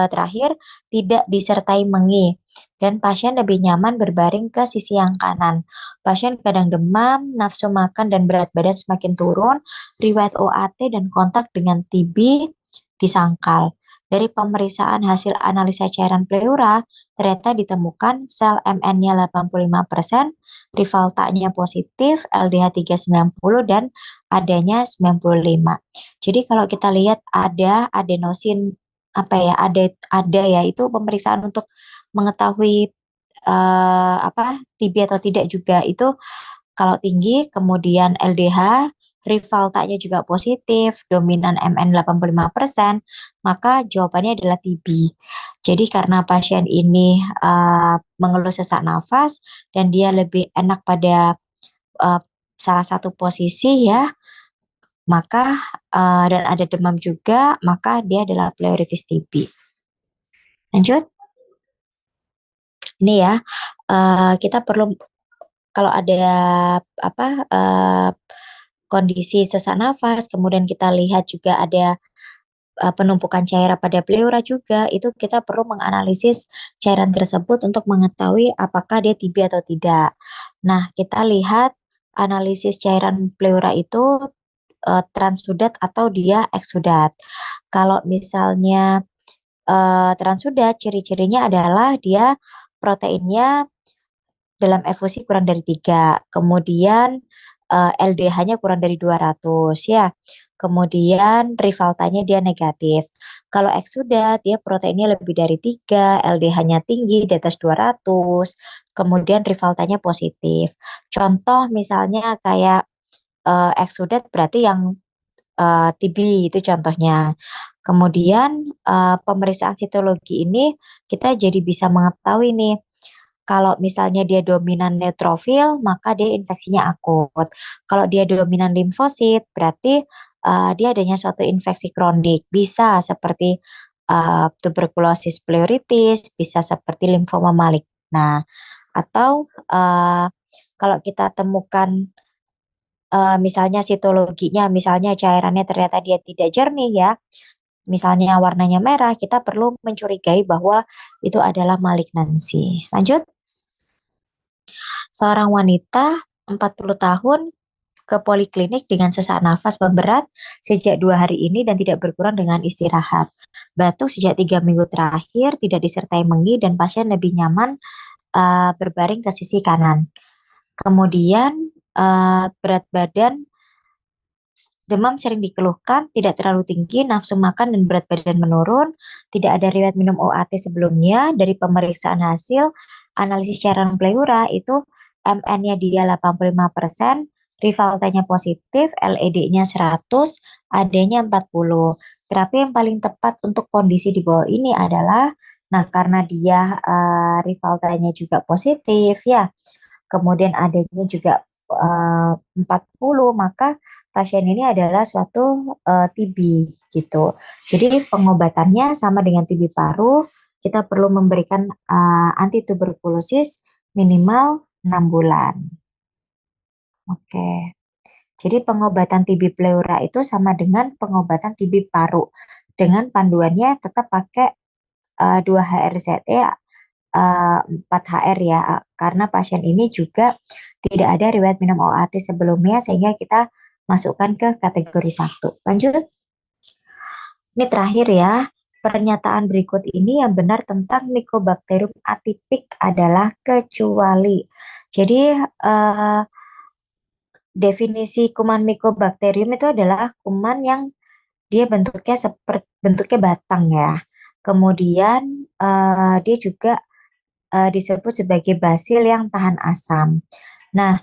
terakhir tidak disertai mengi, dan pasien lebih nyaman berbaring ke sisi yang kanan. Pasien kadang demam, nafsu makan, dan berat badan semakin turun, riwayat OAT dan kontak dengan TB disangkal. Dari pemeriksaan hasil analisa cairan pleura, ternyata ditemukan sel MN-nya 85%, Rivalta-nya positif, LDH 390 dan adanya 95. Jadi kalau kita lihat ada adenosin apa ya, ada ya itu pemeriksaan untuk mengetahui TB atau tidak juga itu kalau tinggi, kemudian LDH, Rivalta-nya juga positif, dominan MN 85%, maka jawabannya adalah TB. Jadi karena pasien ini mengeluh sesak nafas dan dia lebih enak pada uh, salah satu posisi ya, maka dan ada demam juga, maka dia adalah pleuritis TB. Lanjut, ini ya kita perlu kalau ada apa kondisi sesak nafas, kemudian kita lihat juga ada penumpukan cairan pada pleura juga, itu kita perlu menganalisis cairan tersebut untuk mengetahui apakah dia TB atau tidak. Nah, kita lihat analisis cairan pleura itu transudat atau dia eksudat. Kalau misalnya transudat, ciri-cirinya adalah dia proteinnya dalam efusi kurang dari 3, kemudian LDH-nya kurang dari 200 ya. Kemudian rivaltanya dia negatif. Kalau eksudat dia proteinnya lebih dari 3, LDH-nya tinggi di atas 200, kemudian rivaltanya positif. Contoh misalnya kayak eksudat berarti yang TB itu contohnya. Kemudian pemeriksaan sitologi ini kita jadi bisa mengetahui nih kalau misalnya dia dominan neutrofil, maka dia infeksinya akut. Kalau dia dominan limfosit, berarti dia adanya suatu infeksi kronik. Bisa seperti tuberkulosis pleuritis, bisa seperti limfoma maligna. Atau kalau kita temukan misalnya sitologinya, misalnya cairannya ternyata dia tidak jernih ya, misalnya warnanya merah, kita perlu mencurigai bahwa itu adalah malignansi. Lanjut. Seorang wanita 40 tahun ke poliklinik dengan sesak nafas memberat sejak 2 hari ini dan tidak berkurang dengan istirahat. Batuk sejak 3 minggu terakhir, tidak disertai mengi dan pasien lebih nyaman berbaring ke sisi kanan. Kemudian berat badan, demam sering dikeluhkan, tidak terlalu tinggi, nafsu makan dan berat badan menurun, tidak ada riwayat minum OAT sebelumnya. Dari pemeriksaan hasil analisis cairan pleura itu MN-nya dia 85%, rivaltanya positif, LED-nya 100, AD-nya 40. Terapi yang paling tepat untuk kondisi di bawah ini adalah, nah karena dia rivaltanya juga positif ya, kemudian AD-nya juga 40, maka pasien ini adalah suatu TB gitu. Jadi pengobatannya sama dengan TB paru, kita perlu memberikan antituberkulosis minimal 6 bulan. Oke. Jadi pengobatan TB pleura itu sama dengan pengobatan TB paru. Dengan panduannya tetap pakai 2-HRZE, 4HR ya, karena pasien ini juga tidak ada riwayat minum OAT sebelumnya sehingga kita masukkan ke kategori 1. Lanjut. Ini terakhir ya. Pernyataan berikut ini yang benar tentang Mycobacterium atipik adalah kecuali. Jadi definisi kuman Mycobacterium itu adalah kuman yang dia bentuknya seperti bentuknya batang ya. Kemudian dia juga disebut sebagai basil yang tahan asam. Nah,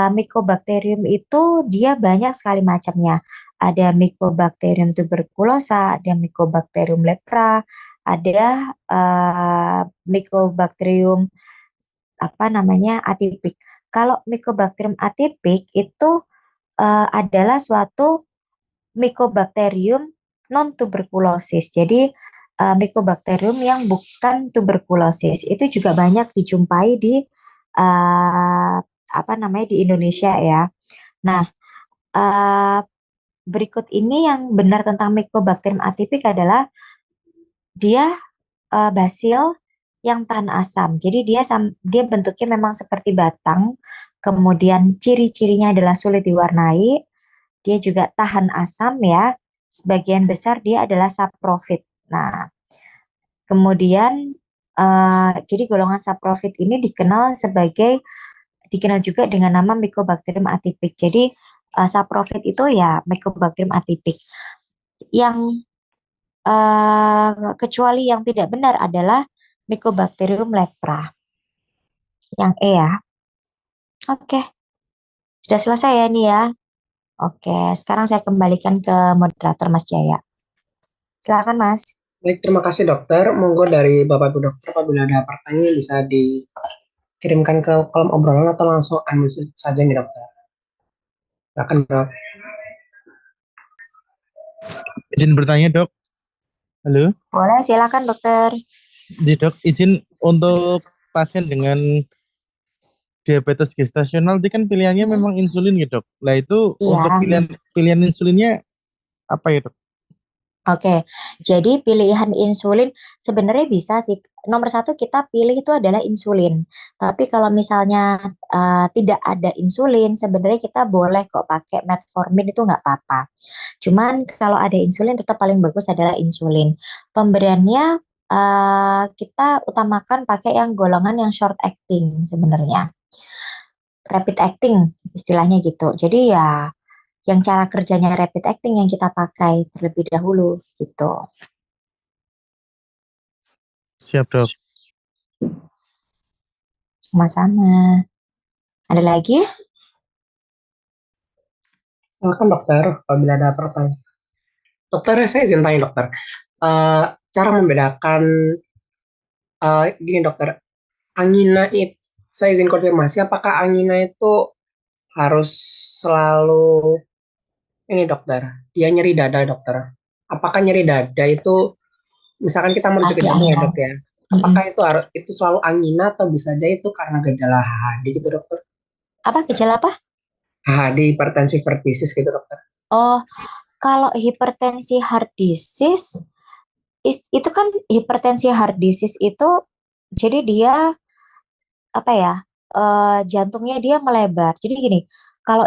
Mycobacterium itu dia banyak sekali macamnya. Ada Mycobacterium tuberculosa, ada Mycobacterium lepra, ada Mycobacterium apa namanya atipik. Kalau Mycobacterium atipik itu adalah suatu Mycobacterium non tuberkulosis. Jadi Mycobacterium yang bukan tuberkulosis itu juga banyak dijumpai di apa namanya di Indonesia ya. Nah, eh, berikut ini yang benar tentang Mycobacterium atipik adalah dia basil yang tahan asam. Jadi dia bentuknya memang seperti batang. Kemudian ciri-cirinya adalah sulit diwarnai. Dia juga tahan asam ya. Sebagian besar dia adalah saprofit. Nah, kemudian jadi golongan saprofit ini dikenal juga dengan nama Mycobacterium atipik. Jadi saprofit itu ya Mycobacterium atipik. Yang kecuali yang tidak benar adalah Mycobacterium lepra. Yang E ya. Oke, sudah selesai ya nih ya. Oke, sekarang saya kembalikan ke moderator Mas Jaya. Silakan Mas. Baik, terima kasih dokter. Monggo dari Bapak Ibu dokter apabila ada pertanyaan bisa dikirimkan ke kolom obrolan atau langsung unmute saja nih dokter. Silakan dok. Izin bertanya dok. Halo. Boleh, silakan dokter. Jadi dok, izin untuk pasien dengan diabetes gestasional itu kan pilihannya memang insulin ya dok. Lah itu Iya. untuk pilihan insulinnya apa ya dok? Oke, jadi pilihan insulin sebenarnya bisa sih. Nomor satu kita pilih itu adalah insulin. Tapi kalau misalnya tidak ada insulin, sebenarnya kita boleh kok pakai metformin itu nggak apa-apa. Cuman kalau ada insulin tetap paling bagus adalah insulin. Pemberiannya kita utamakan pakai yang golongan yang short acting sebenarnya. Rapid acting istilahnya gitu. Jadi ya yang cara kerjanya rapid acting yang kita pakai terlebih dahulu gitu. Siap, Dok. Sama-sama. Ada lagi? Silakan dokter, apabila ada pertanyaan. Dokter, saya izin tanya dokter. Eh, Cara membedakan, gini dokter, angina itu, saya izin konfirmasi, apakah angina itu harus selalu, ini dokter, dia nyeri dada dokter. Apakah nyeri dada itu, misalkan kita merujuk ke Pasti jantung ya angina. dok ya, Mm-mm. apakah itu selalu angina atau bisa aja itu karena gejala HHD gitu dokter? Apa gejala apa? HHD, hipertensi vertisis gitu dokter. Oh, kalau hipertensi heart disease itu kan hipertensi heart disease itu jadi dia apa ya? Jantungnya dia melebar. Jadi gini, kalau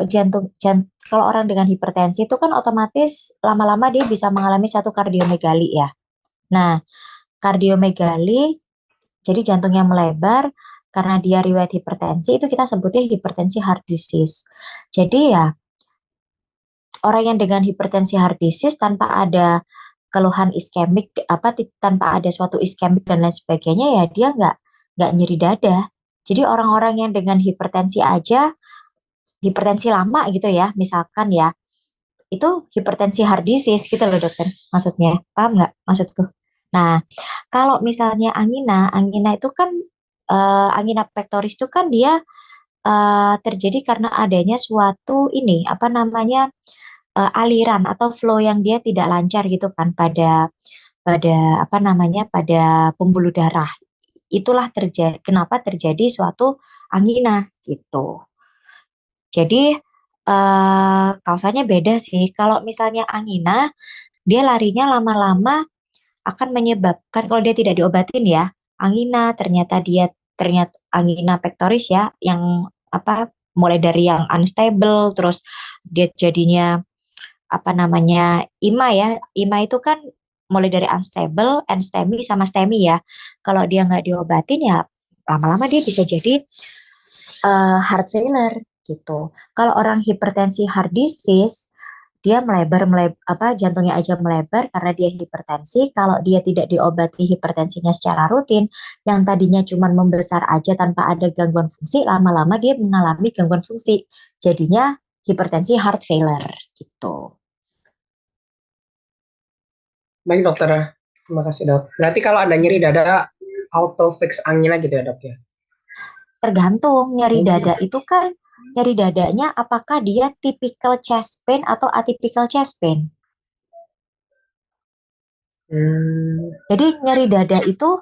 orang dengan hipertensi itu kan otomatis lama-lama dia bisa mengalami satu kardiomegali ya. Nah, kardiomegali jadi jantungnya melebar karena dia riwayat hipertensi itu kita sebutnya hipertensi heart disease. Jadi ya orang yang dengan hipertensi heart disease tanpa ada keluhan iskemik tanpa ada suatu iskemik dan lain sebagainya ya dia nggak nyeri dada. Jadi orang-orang yang dengan hipertensi aja hipertensi lama gitu ya misalkan ya itu hipertensi heart disease gitu loh dokter maksudnya paham nggak maksudku? Nah kalau misalnya angina itu kan angina pectoris itu kan dia terjadi karena adanya suatu ini apa namanya aliran atau flow yang dia tidak lancar gitu kan pada apa namanya pada pembuluh darah. Itulah kenapa terjadi suatu angina gitu. Jadi kausanya beda sih. Kalau misalnya angina, dia larinya lama-lama akan menyebabkan kalau dia tidak diobatin ya, angina ternyata angina pectoris ya yang apa mulai dari yang unstable terus dia jadinya apa namanya IMA ya. IMA itu kan mulai dari unstable, STEMI sama STEMI ya. Kalau dia nggak diobatin ya lama-lama dia bisa jadi heart failure gitu. Kalau orang hipertensi heart disease dia jantungnya aja melebar karena dia hipertensi. Kalau dia tidak diobati hipertensinya secara rutin, yang tadinya cuma membesar aja tanpa ada gangguan fungsi, lama-lama dia mengalami gangguan fungsi. Jadinya hipertensi heart failure gitu. Baik dokter, terima kasih dok. Berarti kalau ada nyeri dada, auto fix angina gitu ya dok ya? Tergantung nyeri dada itu kan nyeri dadanya apakah dia typical chest pain atau atypical chest pain. Hmm, Jadi nyeri dada itu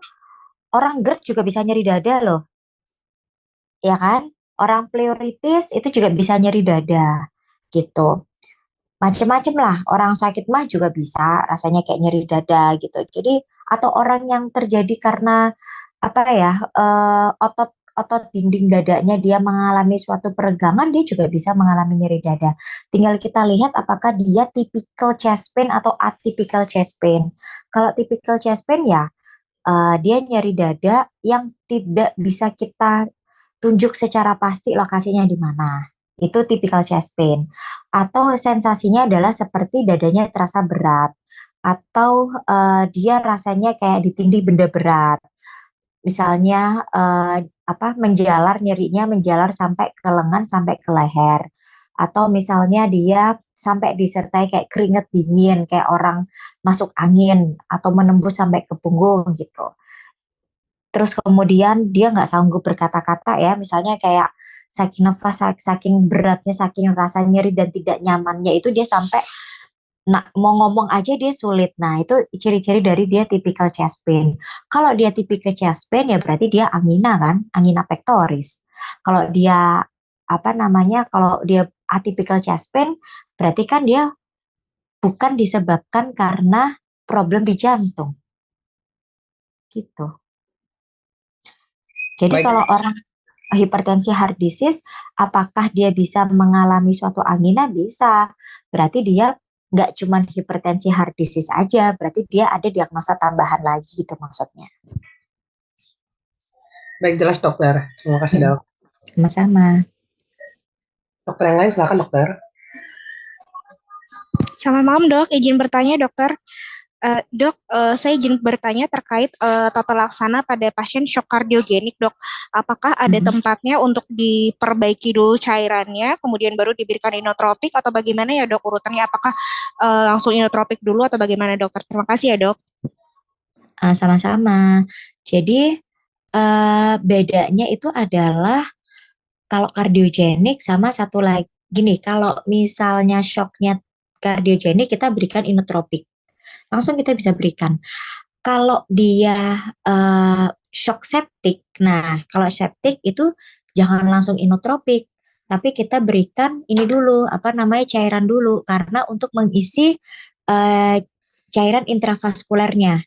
orang GERD juga bisa nyeri dada loh, ya kan? Orang pleuritis itu juga bisa nyeri dada gitu. Macem-macem lah, orang sakit mah juga bisa rasanya kayak nyeri dada gitu. Jadi atau orang yang terjadi karena apa ya otot otot dinding dadanya dia mengalami suatu peregangan dia juga bisa mengalami nyeri dada. Tinggal kita lihat apakah dia typical chest pain atau atypical chest pain. Kalau typical chest pain ya dia nyeri dada yang tidak bisa kita tunjuk secara pasti lokasinya di mana. Itu typical chest pain. Atau sensasinya adalah seperti dadanya terasa berat. Atau dia rasanya kayak ditindih benda berat. Misalnya menjalar nyerinya menjalar sampai ke lengan sampai ke leher. Atau misalnya dia sampai disertai kayak keringet dingin kayak orang masuk angin atau menembus sampai ke punggung gitu. Terus kemudian dia nggak sanggup berkata-kata ya, misalnya kayak saking nafas, saking beratnya, saking rasa nyeri dan tidak nyamannya itu dia sampai mau ngomong aja dia sulit. Nah, itu ciri-ciri dari dia typical chest pain. Kalau dia typical chest pain ya berarti dia angina kan, angina pectoris. Kalau dia kalau dia atypical chest pain berarti kan dia bukan disebabkan karena problem di jantung gitu. Jadi Baik. kalau orang hipertensi heart disease, apakah dia bisa mengalami suatu angina? Bisa. Berarti dia nggak cuma hipertensi heart disease aja, berarti dia ada diagnosa tambahan lagi gitu maksudnya. Baik, jelas dokter. Terima kasih dok. Sama-sama. Dokter yang lain silakan dokter. Selamat malam dok, izin bertanya dokter. Dok, saya izin bertanya terkait tata laksana pada pasien shock kardiogenik dok. Apakah ada tempatnya untuk diperbaiki dulu cairannya, kemudian baru diberikan inotropik atau bagaimana ya dok urutannya? Apakah langsung inotropik dulu atau bagaimana dokter? Terima kasih ya dok. Sama-sama. Jadi bedanya itu adalah kalau kardiogenik sama satu lagi. Gini, kalau misalnya shocknya kardiogenik kita berikan inotropik. Langsung kita bisa berikan. Kalau dia shock septik, nah kalau septik itu jangan langsung inotropik, tapi kita berikan ini dulu, cairan dulu, karena untuk mengisi cairan intravaskulernya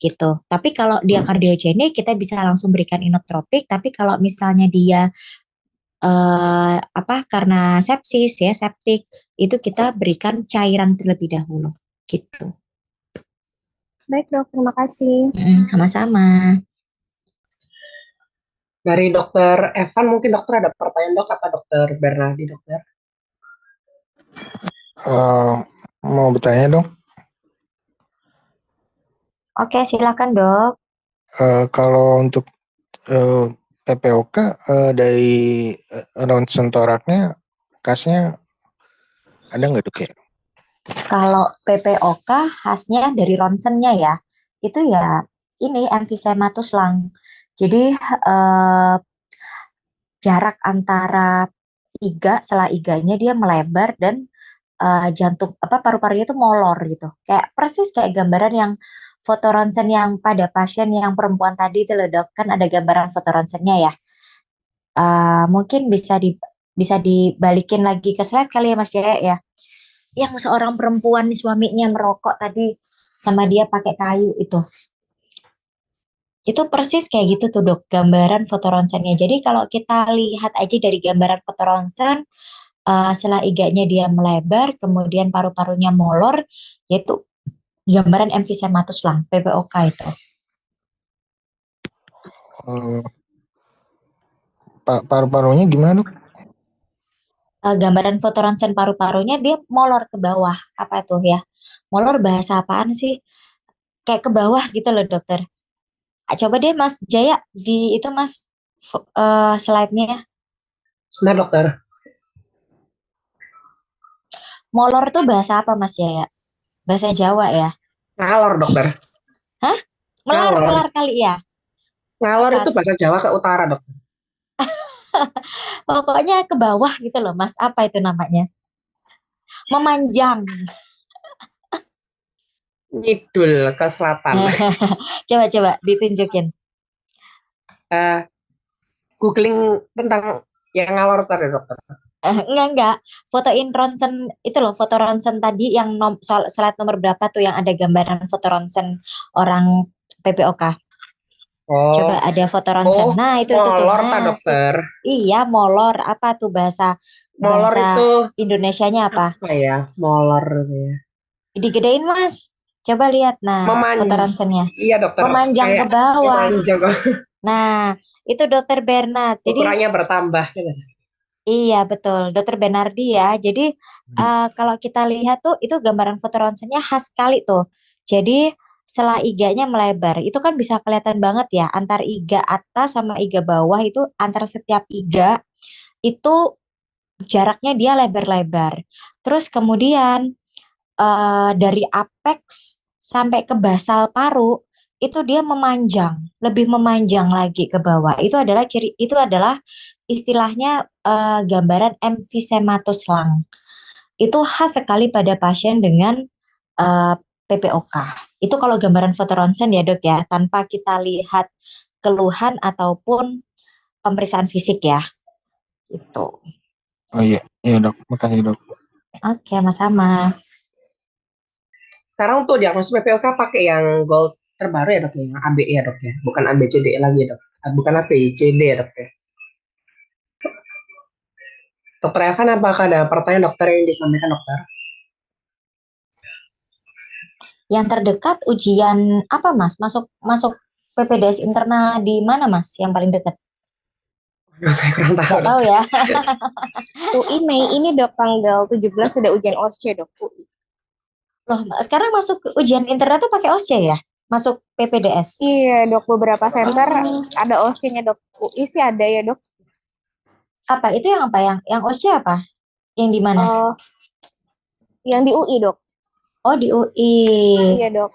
gitu. Tapi kalau dia kardiogenik kita bisa langsung berikan inotropik, tapi kalau misalnya dia karena sepsis ya septik itu kita berikan cairan terlebih dahulu gitu. Baik dok, terima kasih. Sama-sama. Dari dokter Evan mungkin dokter ada pertanyaan dok, apa dokter Bernardi dokter? Mau bertanya dong, Oke, silakan dok. kalau untuk PPOK dari ronsen toraknya, kasnya ada nggak dok ya? Kalau PPOK khasnya dari ronsennya ya, itu ya ini emphysematus lung. Jadi jarak antara sela iganya dia melebar dan jantung paru-parunya itu molor gitu. Kayak persis kayak gambaran yang foto ronsen yang pada pasien yang perempuan tadi itu loh dok, kan ada gambaran foto ronsennya ya. Mungkin bisa dibalikin lagi ke slide kali ya Mas Jaya ya. Yang seorang perempuan suaminya merokok tadi sama dia pakai kayu itu. Itu persis kayak gitu tuh dok, gambaran foto ronsennya. Jadi kalau kita lihat aja dari gambaran foto ronsen, sela iganya dia melebar, kemudian paru-parunya molor, yaitu gambaran emphysematus lung, PPOK itu. Paru-parunya gimana dok? Gambaran foto ronsen paru-parunya dia molor ke bawah. Apa tuh ya? Molor bahasa apaan sih? Kayak ke bawah gitu loh dokter. Coba deh Mas Jaya di itu Mas slide-nya. Sebentar dokter. Molor tuh bahasa apa Mas Jaya? Bahasa Jawa ya? Ngalor dokter. Hah? Melar kali ya? Ngalor Apa? itu bahasa Jawa ke utara dokter. Pokoknya ke bawah gitu loh Mas. Apa itu namanya? Memanjang. Ngidul ke selatan. Coba ditunjukin. Googling tentang yang ngalor tadi dokter. Enggak. Fotoin ronsen itu loh, foto ronsen tadi yang slide nomor berapa tuh yang ada gambaran foto ronsen orang PPOK. Oh. Coba ada foto ronsen. Nah, itu tuh. Molor Nah, tak dokter? Iya, molor. Apa tuh bahasa Molor itu Indonesianya apa? Apa ya? Molor ya. Digedein, Mas. Coba lihat. Nah, foto ronsennya. Iya dokter. Memanjang ke Kayak bawah. memanjang. Nah, itu dokter Bernard. Jadi Ukurannya bertambah. iya betul, Dokter Benardi ya. Jadi kalau kita lihat tuh itu gambaran foto ronsennya khas sekali tuh. Jadi sela iganya melebar. Itu kan bisa kelihatan banget ya antar iga atas sama iga bawah itu antara setiap iga itu jaraknya dia lebar-lebar. Terus kemudian dari apex sampai ke basal paru itu dia memanjang, lebih memanjang lagi ke bawah. Itu adalah istilahnya gambaran emphysematus lung. Itu khas sekali pada pasien dengan PPOK. Itu kalau gambaran foto ronsen ya dok ya, tanpa kita lihat keluhan ataupun pemeriksaan fisik ya. Itu. Oh iya dok, makasih dok. Oke, sama-sama. Sekarang untuk diagnosis PPOK pakai yang gold terbaru ya dok ya, yang ABE ya dok ya, bukan ABCD lagi ya dok. Bukan ABCD ya dok ya. Dokter Evan, apakah ada pertanyaan dokter yang disampaikan dokter? Yang terdekat ujian apa Mas? Masuk masuk PPDS internal di mana Mas? Yang paling dekat? Saya kurang tahu Nggak dok. tahu ya. UI Mei ini dok tanggal 17 sudah ujian OSCE dok UI. Loh, sekarang masuk ujian internal tuh pakai OSCE ya? Masuk PPDS. Iya dok, beberapa center Oh, ada OSCE-nya dok. UI sih ada ya dok. apa itu yang apa? Yang OSCE apa? Yang di mana? Eh, yang di UI dok. Oh, di UI. Iya dok.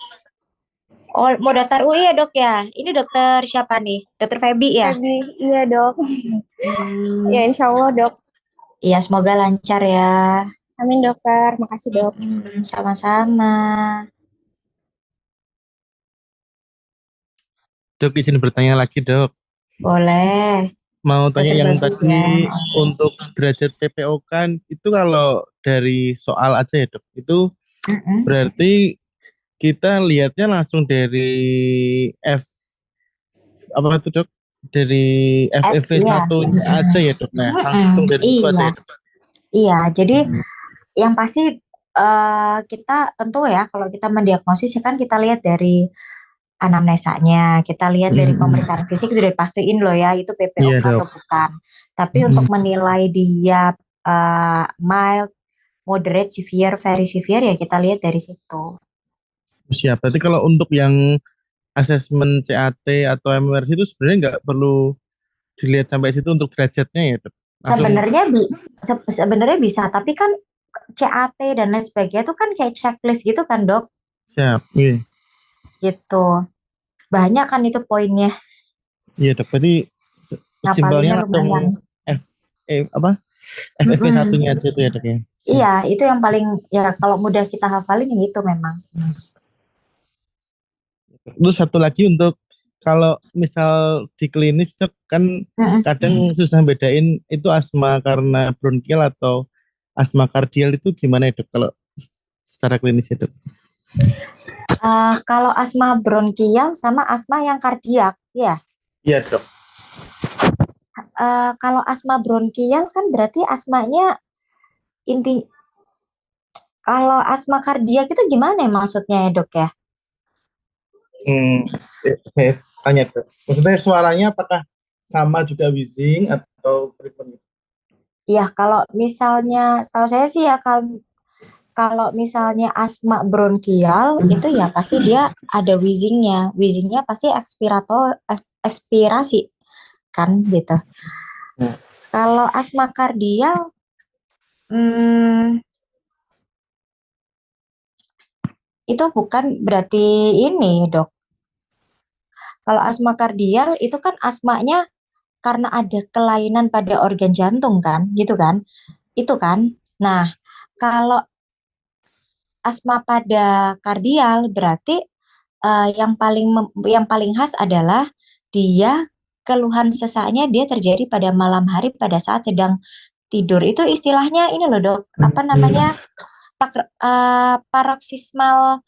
Oh, mau daftar UI ya, Dok ya? Ini dokter siapa nih? Dokter Febi ya? Febi, iya dok. Ya Hmm, insya Allah dok. iya, semoga lancar ya. Amin dokter, makasih dok. Sama-sama. Dok, izin bertanya lagi dok. Boleh. Mau tanya Dokter yang bagus tadi ya. untuk derajat PPO kan itu kalau dari soal aja ya dok. Itu Mm-mm. berarti kita lihatnya langsung dari F apa itu dok? Dari FEV Iya. 1 aja ya dok. Nah, langsung Mm-mm. dari itu aja Iya. ya dok. Iya, jadi Hmm. yang pasti kita tentu ya kalau kita mendiagnosis ya kan kita lihat dari anamnesanya, kita lihat dari pemeriksaan fisik itu udah pastiin loh ya itu Iya PPOK dok. atau bukan. Tapi untuk menilai dia mild, moderate, severe, very severe ya kita lihat dari situ. Siap. Berarti kalau untuk yang asesmen CAT atau MRC itu sebenarnya nggak perlu dilihat sampai situ untuk derajatnya ya dok. Langsung Sebenarnya sebenarnya bisa, tapi kan CAT dan lain sebagainya itu kan kayak checklist gitu kan dok, siap. Iya. gitu. Banyak kan itu poinnya, Iya dok. Berarti simpelnya ngapalinnya langsung lumayan. F apa FEV Mm-mm. satunya aja itu ya dok ya. Siap. Iya, itu yang paling ya kalau mudah kita hafalin yang itu memang. Terus satu lagi untuk kalau misal di klinis dok kan Mm-mm. kadang susah bedain itu asma karena bronkial atau asma kardial itu gimana ya dok kalau secara klinis ya dok? Kalau asma bronkial sama asma yang kardiak, ya. Iya dok. Kalau asma bronkial kan berarti asmanya inti. Kalau asma kardiak itu gimana ya maksudnya ya dok ya? Saya tanya dok. Maksudnya suaranya apakah sama juga wheezing atau frequent? Ya kalau misalnya, setahu saya sih ya kalau kalau misalnya asma bronkial itu ya pasti dia ada wheezingnya, wheezingnya pasti ekspirasi kan gitu. Hmm. Kalau asma kardial, hmm, itu bukan berarti ini dok. Kalau asma kardial itu kan asmanya karena ada kelainan pada organ jantung kan, gitu kan? Itu kan. Nah, kalau asma pada kardial berarti yang paling khas adalah dia keluhan sesaknya dia terjadi pada malam hari pada saat sedang tidur. Itu istilahnya ini loh dok, apa namanya paroksismal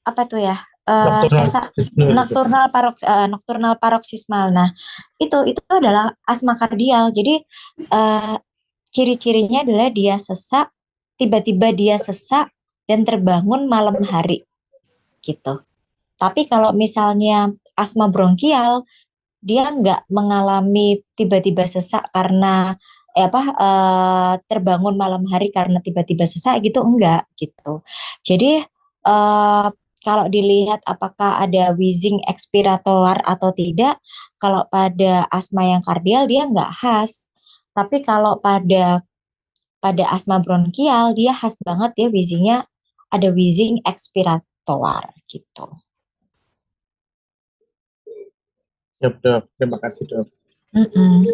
apa tuh ya? Nocturnal. Sesak nocturnal paroksismal. Nah, itu adalah asma kardial. Jadi ciri-cirinya adalah dia sesak, tiba-tiba dia sesak dan terbangun malam hari gitu. Tapi kalau misalnya asma bronkial, dia nggak mengalami tiba-tiba sesak karena terbangun malam hari karena tiba-tiba sesak gitu enggak gitu. Jadi kalau dilihat apakah ada wheezing ekspirator atau tidak, kalau pada asma yang kardial dia nggak khas. Tapi kalau pada asma bronkial dia khas banget ya wheezingnya ada wheezing ekspirator gitu. Siap dok. Terima kasih dok. Mm-mm.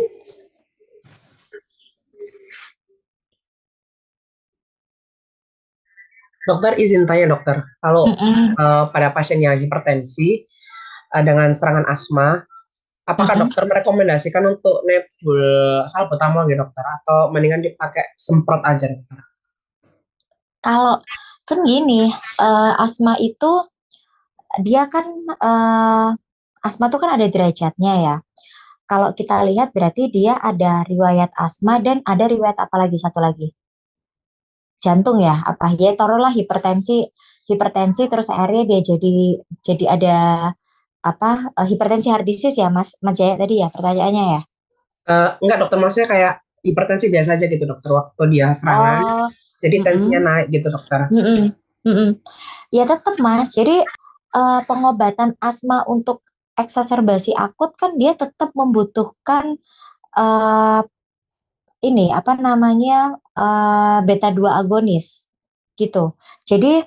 Dokter izin tanya dokter, kalau Mm-mm. pada pasien yang hipertensi dengan serangan asma, apakah Mm-mm. dokter merekomendasikan untuk nebul salbutamol gitu dokter, atau mendingan dipakai semprot aja dokter? Kalau Kan gini, asma itu dia kan asma tuh kan ada derajatnya ya. Kalau kita lihat berarti dia ada riwayat asma dan ada riwayat apa lagi satu lagi? Jantung ya, apa ya taruhlah hipertensi, hipertensi terus akhirnya dia jadi ada apa hipertensi heart disease ya Mas Jaya tadi ya pertanyaannya ya. Enggak dokter, maksudnya kayak hipertensi biasa aja gitu dokter, waktu dia serangan Oh, jadi tensinya mm-mm, naik gitu dokter. mm-mm, mm-mm. Ya tetap Mas. Jadi pengobatan asma untuk eksaserbasi akut kan dia tetap membutuhkan eh, ini apa namanya beta 2 agonis gitu. Jadi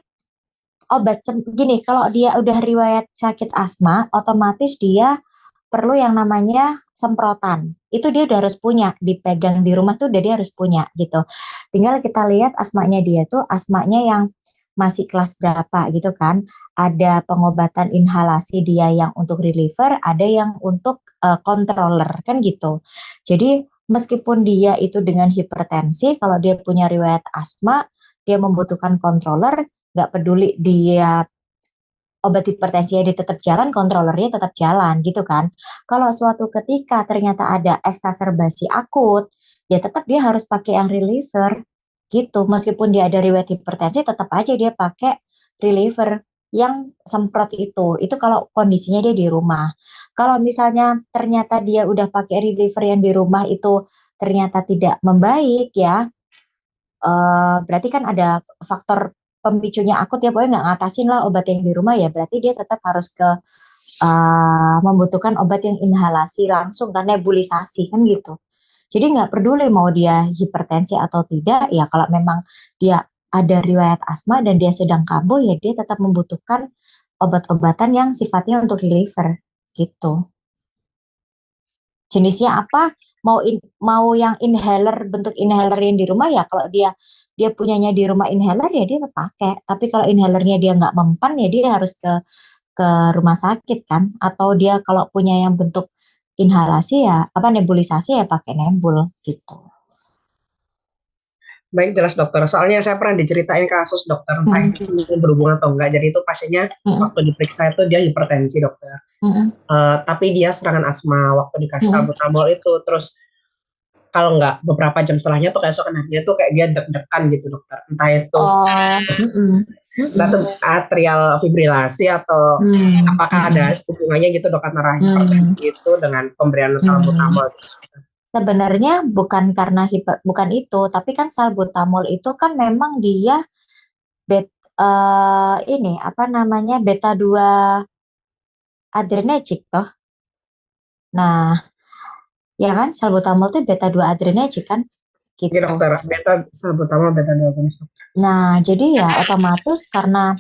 gini kalau dia udah riwayat sakit asma, otomatis dia perlu yang namanya semprotan. Itu dia udah harus punya, dipegang di rumah tuh udah dia harus punya gitu. Tinggal kita lihat asmanya dia tuh asmanya yang masih kelas berapa gitu kan. Ada pengobatan inhalasi dia yang untuk reliever, ada yang untuk controller kan gitu. Jadi meskipun dia itu dengan hipertensi, kalau dia punya riwayat asma, dia membutuhkan controller, nggak peduli dia obat hipertensinya dia tetap jalan, kontrolernya tetap jalan gitu kan. Kalau suatu ketika ternyata ada eksaserbasi akut, ya tetap dia harus pakai yang reliever gitu. Meskipun dia ada riwayat hipertensi, tetap aja dia pakai reliever yang semprot itu. Itu kalau kondisinya dia di rumah. Kalau misalnya ternyata dia udah pakai reliever yang di rumah itu ternyata tidak membaik ya, berarti kan ada faktor pemicunya akut ya, pokoknya nggak ngatasin lah obat yang di rumah ya, berarti dia tetap harus ke membutuhkan obat yang inhalasi langsung kan nebulisasi kan gitu. Jadi nggak peduli mau dia hipertensi atau tidak ya kalau memang dia ada riwayat asma dan dia sedang kambuh ya dia tetap membutuhkan obat-obatan yang sifatnya untuk reliever gitu. Jenisnya apa? Mau yang inhaler bentuk inhaler yang di rumah ya kalau dia punyanya di rumah inhaler ya dia pakai. Tapi kalau inhalernya dia nggak mempan ya dia harus ke rumah sakit kan. Atau dia kalau punya yang bentuk inhalasi ya apa nebulisasi ya pakai nebul gitu. Baik, jelas dokter. Soalnya saya pernah diceritain kasus dokter, entah Mm, itu berhubungan atau enggak. Jadi itu pasiennya mm, waktu diperiksa itu dia hipertensi dokter. mm, Tapi dia serangan asma waktu dikasih mm. salbutamol itu. Terus kalau nggak beberapa jam setelahnya tuh keesokan harinya tuh kayak dia deg-degan gitu dokter. Entah itu Oh, entah itu atrial fibrilasi atau apakah ada hubungannya gitu dok antara hipertensi itu dengan pemberian salbutamol. Sebenarnya bukan karena bukan itu, tapi kan salbutamol itu kan memang dia ini apa namanya beta 2 adrenergic toh. Nah, ya kan salbutamol itu beta 2 adrenergic kan Oke gitu. dokter, beta salbutamol beta 2 agonis. Nah, jadi ya otomatis karena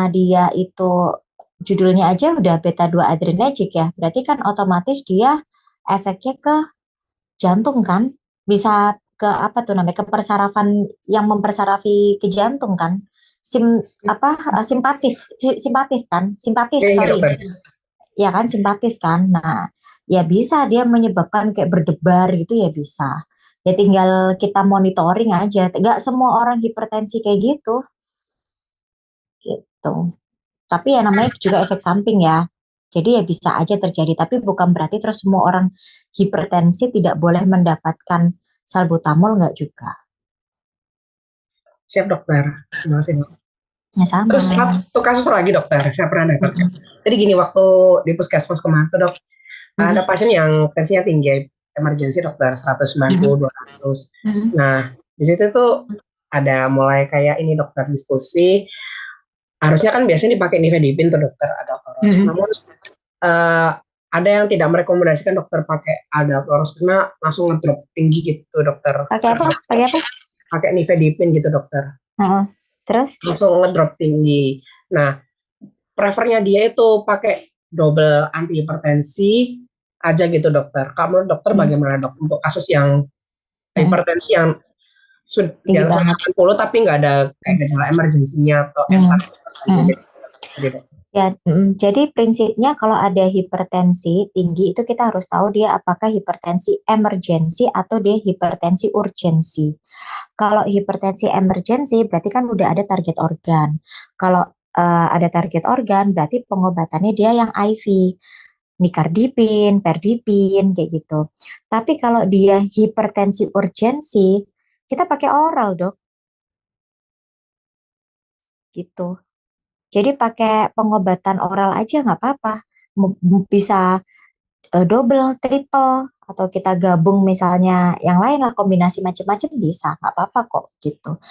dia itu judulnya aja udah beta 2 adrenergic ya. Berarti kan otomatis dia efeknya ke jantung kan. Bisa ke apa tuh namanya? Ke persarafan yang mempersarafi ke jantung kan. Simpatif simpatif kan? Simpatis, Iya sorry. dokter. Ya kan simpatis kan. Nah, ya bisa dia menyebabkan kayak berdebar gitu ya bisa. Ya tinggal kita monitoring aja. Nggak semua orang hipertensi kayak gitu. Gitu. Tapi ya namanya juga efek samping ya. Jadi ya bisa aja terjadi. Tapi bukan berarti terus semua orang hipertensi tidak boleh mendapatkan salbutamol nggak juga. Siap dokter. Terima kasih dok. Ya sama. Terus satu kasus lagi dokter, saya pernah dapat. Jadi gini, waktu di puskesmas kemarin tuh dok, ada pasien yang tensinya tinggi, emergensi dokter, 190, 200. Nah, di situ tuh ada mulai kayak ini dokter diskusi, harusnya kan biasanya dipakai nifedipin tuh dokter, Aldotoros. Namun ada yang tidak merekomendasikan dokter pakai Aldotoros karena langsung ngedrop tinggi gitu dokter. Pakai apa? Pakai apa? Pakai nifedipin gitu dokter. Terus? Langsung ngedrop tinggi. Nah, prefernya dia itu pakai double anti hipertensi aja gitu dokter. Kamu dokter bagaimana dok untuk kasus yang hipertensi yang sudah di atas 80 tapi nggak ada kayak gejala emergensinya atau Jadi, Dok. Ya, jadi prinsipnya kalau ada hipertensi tinggi itu kita harus tahu dia apakah hipertensi emergensi atau dia hipertensi urgensi. Kalau hipertensi emergensi berarti kan udah ada target organ. Kalau ada target organ berarti pengobatannya dia yang IV, nicardipin, perdipin kayak gitu. Tapi kalau dia hipertensi urgensi, kita pakai oral, Dok, gitu. Jadi pakai pengobatan oral aja nggak apa-apa. Bisa double, triple, atau kita gabung misalnya yang lain lah, kombinasi macam-macam bisa, nggak apa-apa kok gitu.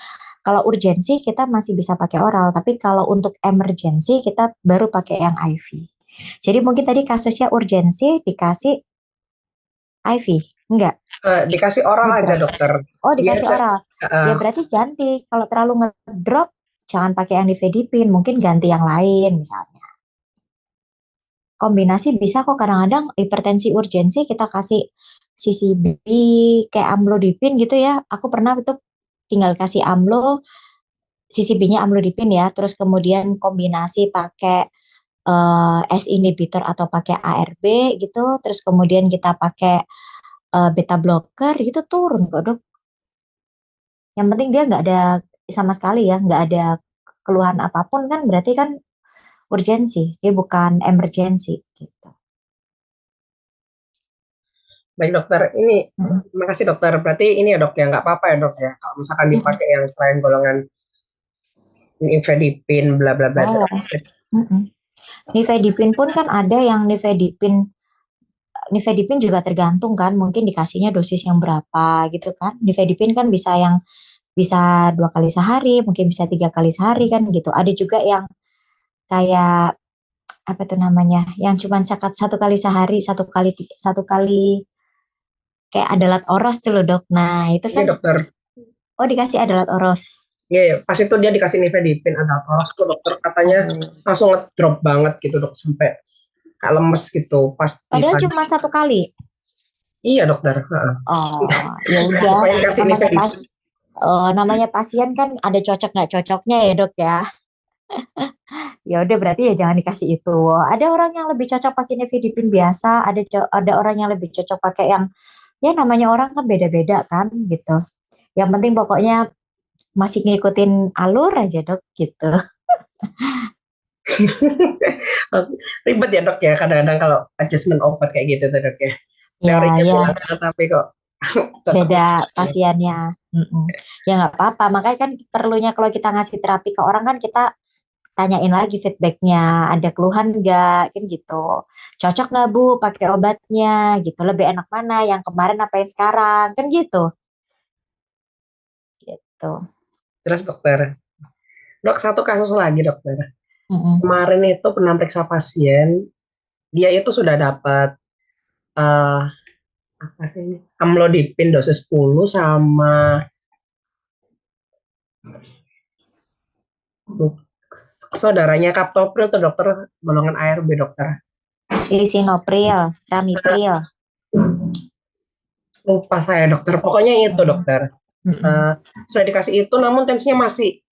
Kalau urgensi kita masih bisa pakai oral, tapi kalau untuk emergensi kita baru pakai yang IV. Jadi mungkin tadi kasusnya urgensi dikasih IV, enggak? Dikasih oral aja, dokter. Oh, Dia dikasih oral. Ya berarti ganti. Kalau terlalu ngedrop, jangan pakai yang nifedipin, mungkin ganti yang lain misalnya. Kombinasi bisa kok, kadang-kadang hipertensi urgensi kita kasih CCB kayak amlodipin gitu ya. Aku pernah itu tinggal kasih amlo, CCB-nya amlodipin ya, terus kemudian kombinasi pakai S inhibitor atau pakai ARB gitu, terus kemudian kita pakai beta blocker gitu, turun kok, Dok. Yang penting dia nggak ada sama sekali ya, nggak ada keluhan apapun kan, berarti kan urgensi, dia bukan emergensi gitu. Baik, dokter. Ini Mm-mm. terima kasih, dokter. Berarti ini ya, Dok, ya nggak apa-apa ya, Dok, ya. Kalau misalkan dipakai yang selain golongan nifedipin bla bla bla. Boleh. Nifedipin pun kan ada yang nifedipin juga tergantung kan, mungkin dikasihnya dosis yang berapa gitu kan. Nifedipin kan bisa 2 kali sehari, mungkin bisa 3 kali sehari kan gitu. Ada juga yang kayak apa tuh namanya, yang cuma satu kali sehari, satu kali kayak adalat oros tuh loh, Dok. Nah itu Ini, kan, dokter. oh dikasih adalat oros. Iya, pas itu dia dikasih nifedipin ada toros tuh, dokter, katanya langsung ngedrop banget gitu, Dok, sampai kayak lemes gitu pas Padahal ditanya. cuma 1 kali. Iya, dokter. Oh, ya udah. Pokoknya dikasih Namanya nifedipin. namanya pasien kan ada cocok nggak cocoknya ya, Dok ya. Ya udah berarti ya jangan dikasih itu. Ada orang yang lebih cocok pakai nifedipin biasa, ada orang yang lebih cocok pakai yang, ya namanya orang kan beda-beda kan gitu. Yang penting pokoknya masih ngikutin alur aja, Dok, gitu. Ribet ya, Dok, ya kadang-kadang kalau adjustment obat kayak gitu tuh, Dok, ya. Ya, Teorinya ya, bilang kan, tapi kok cocok. beda pasiennya. Ya nggak apa-apa. Makanya kan perlunya kalau kita ngasih terapi ke orang kan kita tanyain lagi feedbacknya, ada keluhan nggak, kan gitu. Cocok nggak Bu pakai obatnya, gitu. Lebih enak mana, yang kemarin apa yang sekarang, kan gitu. Gitu. Jelas, dokter. Dok, satu kasus lagi, dokter. Mm-mm. Kemarin itu pernah periksa pasien, dia itu sudah dapat eh apa sih ini? Amlodipin dosis 10 sama saudaranya kaptopril tuh, dokter, golongan ARB, dokter. Lisinopril, ramipril. Lupa saya, dokter. Pokoknya itu, dokter. Mm-mm. Sudah dikasih itu namun tensinya masih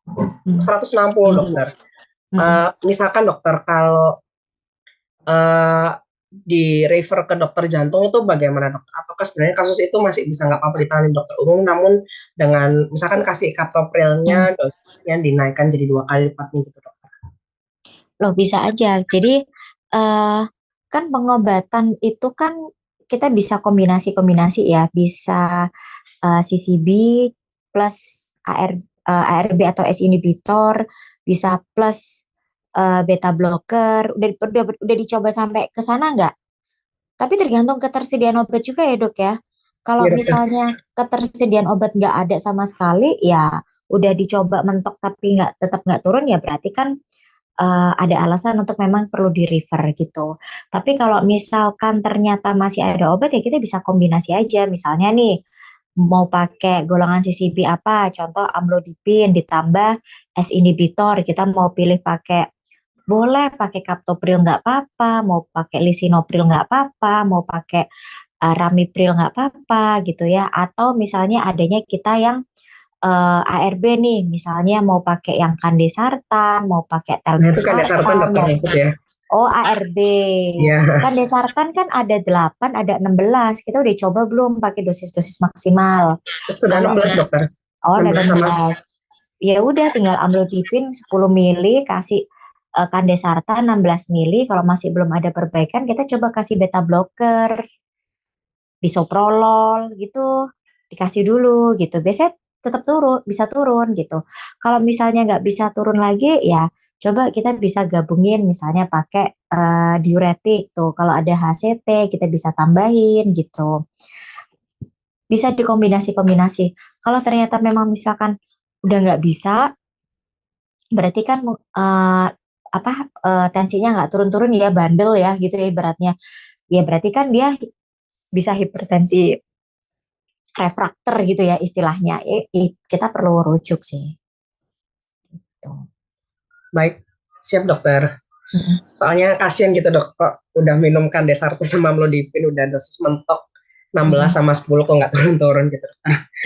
160, Tinggi. dokter. Mm-mm. Misalkan, dokter, kalau di refer ke dokter jantung itu bagaimana, dokter? Apakah sebenarnya kasus itu masih bisa nggak apa-apa ditangani dokter umum, namun dengan misalkan kasih kaptoprilnya dosisnya dinaikkan jadi 2 kali lipat nih gitu, dokter? Loh bisa aja. Jadi kan pengobatan itu kan kita bisa kombinasi-kombinasi ya. Bisa CCB plus ARB atau S inhibitor, bisa plus beta blocker. Udah dicoba sampai ke sana nggak? Tapi tergantung ketersediaan obat juga ya, Dok ya. Kalau Iya, dokter. misalnya ketersediaan obat nggak ada sama sekali, ya udah dicoba mentok tapi tetap nggak turun, ya berarti kan ada alasan untuk memang perlu di refer gitu. Tapi kalau misalkan ternyata masih ada obat, ya kita bisa kombinasi aja. Misalnya nih mau pakai golongan CCB apa, contoh amlodipin ditambah S inhibitor, kita mau pilih pakai, boleh pakai kaptopril nggak apa-apa, mau pakai lisinopril nggak apa-apa, mau pakai ramipril nggak apa-apa gitu ya. Atau misalnya adanya kita yang ARB nih, misalnya mau pakai yang kandesartan, mau pakai Nah, itu kan dasar telmisartan, dokter maksud ya. ARB. Iya, Kandesartan kan ada 8, ada 16. Kita udah coba belum pakai dosis-dosis maksimal? sudah Kalau 16 dokter. udah 16 sama 16. Ya udah tinggal amlodipin 10 mili, kasih kandesartan 16 mili. Kalau masih belum ada perbaikan, kita coba kasih beta blocker, bisoprolol gitu. Dikasih dulu gitu. Biasanya tetap bisa turun gitu. Kalau misalnya nggak bisa turun lagi, ya coba kita bisa gabungin misalnya pakai diuretik tuh. Kalau ada HCT kita bisa tambahin gitu. Bisa dikombinasi-kombinasi. Kalau ternyata memang misalkan udah nggak bisa, berarti kan tensinya nggak turun-turun ya, bandel ya gitu ya ibaratnya. Ya berarti kan dia bisa hipertensi refraktor gitu ya istilahnya. Kita perlu rujuk sih. Gitu. Baik, siap dokter. Mm-mm. Soalnya kasihan gitu dok, kok udah minum kandesartan sama amlodipin udah dosis mentok 16 sama 10 kok nggak turun-turun gitu.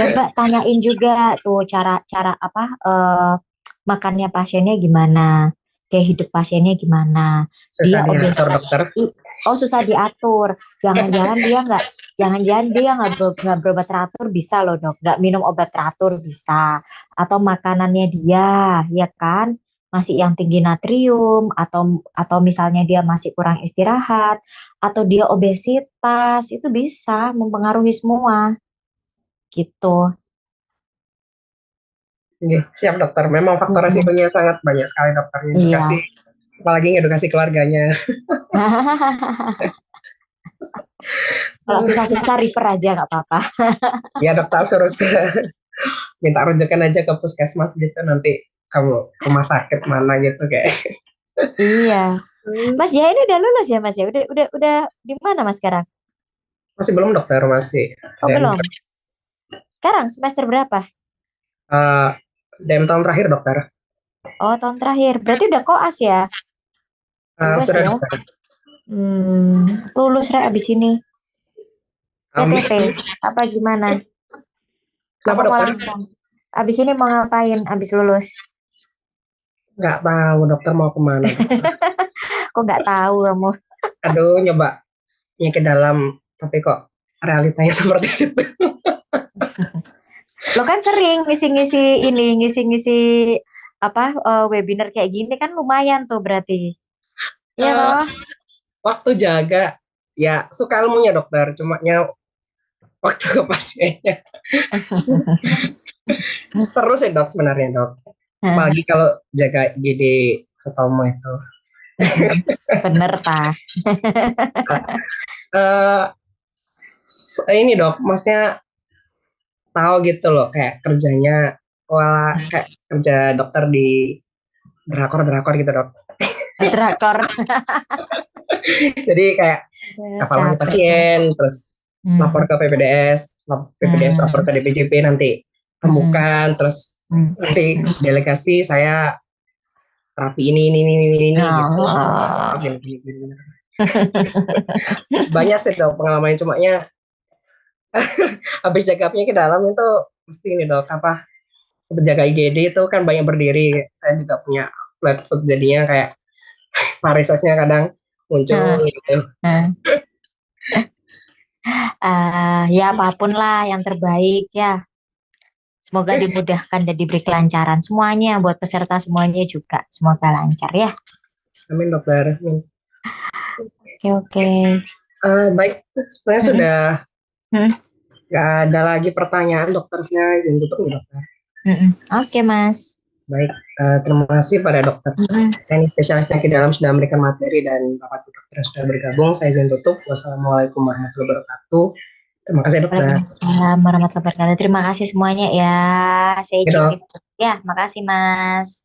Coba tanyain juga tuh cara makannya pasiennya gimana, kayak hidup pasiennya gimana. Susah Dia obes, diatur dokter. susah diatur. Jangan-jangan dia nggak berobat teratur bisa loh dok, nggak minum obat teratur bisa. Atau makanannya dia, ya kan, masih yang tinggi natrium, atau misalnya dia masih kurang istirahat, atau dia obesitas, itu bisa mempengaruhi semua gitu. Oke, siap dokter. Memang faktor Mm-mm. resikonya sangat banyak sekali dokternya. Edukasi, Iya. apalagi edukasi keluarganya. Kalau susah-susah refer aja nggak apa-apa. Ya dokter suruh minta rujukan aja ke puskesmas gitu, nanti kamu rumah sakit mana gitu kayak. Iya. Mas Jaya ini udah lulus ya Mas ya? Udah di mana Mas sekarang? Masih belum dokter, masih Oh DM. belum. Sekarang semester berapa? DM tahun terakhir dokter. Oh tahun terakhir. Berarti udah koas ya? Luas Sudah ya? dokter. Lulus Re abis ini. Amin. PTP apa gimana? Kenapa Apa mau dokter? langsung? Abis ini mau ngapain? Abis lulus? Nggak tahu dokter mau kemana. Kok nggak tahu kamu? Aduh, nyoba ke dalam, tapi kok realitanya seperti itu. Lo kan sering ngisi-ngisi webinar kayak gini kan lumayan tuh berarti. Iya Eh, toh? Waktu jaga, ya suka ilmunya dokter, cuma waktu ke pasiennya. Seru sih dok sebenarnya dok. Apalagi kalau jaga GD Sutomo itu. Bener ta. Eh, ini dok, maksudnya tahu gitu loh kayak kerjanya, wala kayak kerja dokter di drakor gitu dok. Drakor. Jadi kayak evaluasi Capek. pasien, terus lapor ke PPDS, lapor ke DPJP, nanti rembukan, terus nanti delegasi saya terapi ini gitu. Oh. Gini. Banyak sih dok pengalamannya, cuma habis check-up-nya ke dalam itu mesti ini dok, penjaga IGD itu kan banyak berdiri. Saya juga punya flat foot, jadinya kayak varisesnya kadang muncul gitu. Ya apapun lah yang terbaik ya. Semoga dimudahkan dan diberi kelancaran semuanya buat peserta semuanya juga. Semoga lancar ya. Amin dokter. Oke. Baik, sebenarnya sudah nggak ada lagi pertanyaan dokter, saya izin tutup nih dokter. Oke Mas. Baik, terima kasih pada dokter teknik spesialis penyakit dalam sudah memberikan materi, dan Bapak dokter yang sudah bergabung. Saya izin tutup. Wassalamualaikum warahmatullahi wabarakatuh. Terima kasih dokter. Waalaikumsalam warahmatullahi wabarakatuh. Terima kasih semuanya ya. Saya Oke, Dok. izin. Ya, makasih Mas.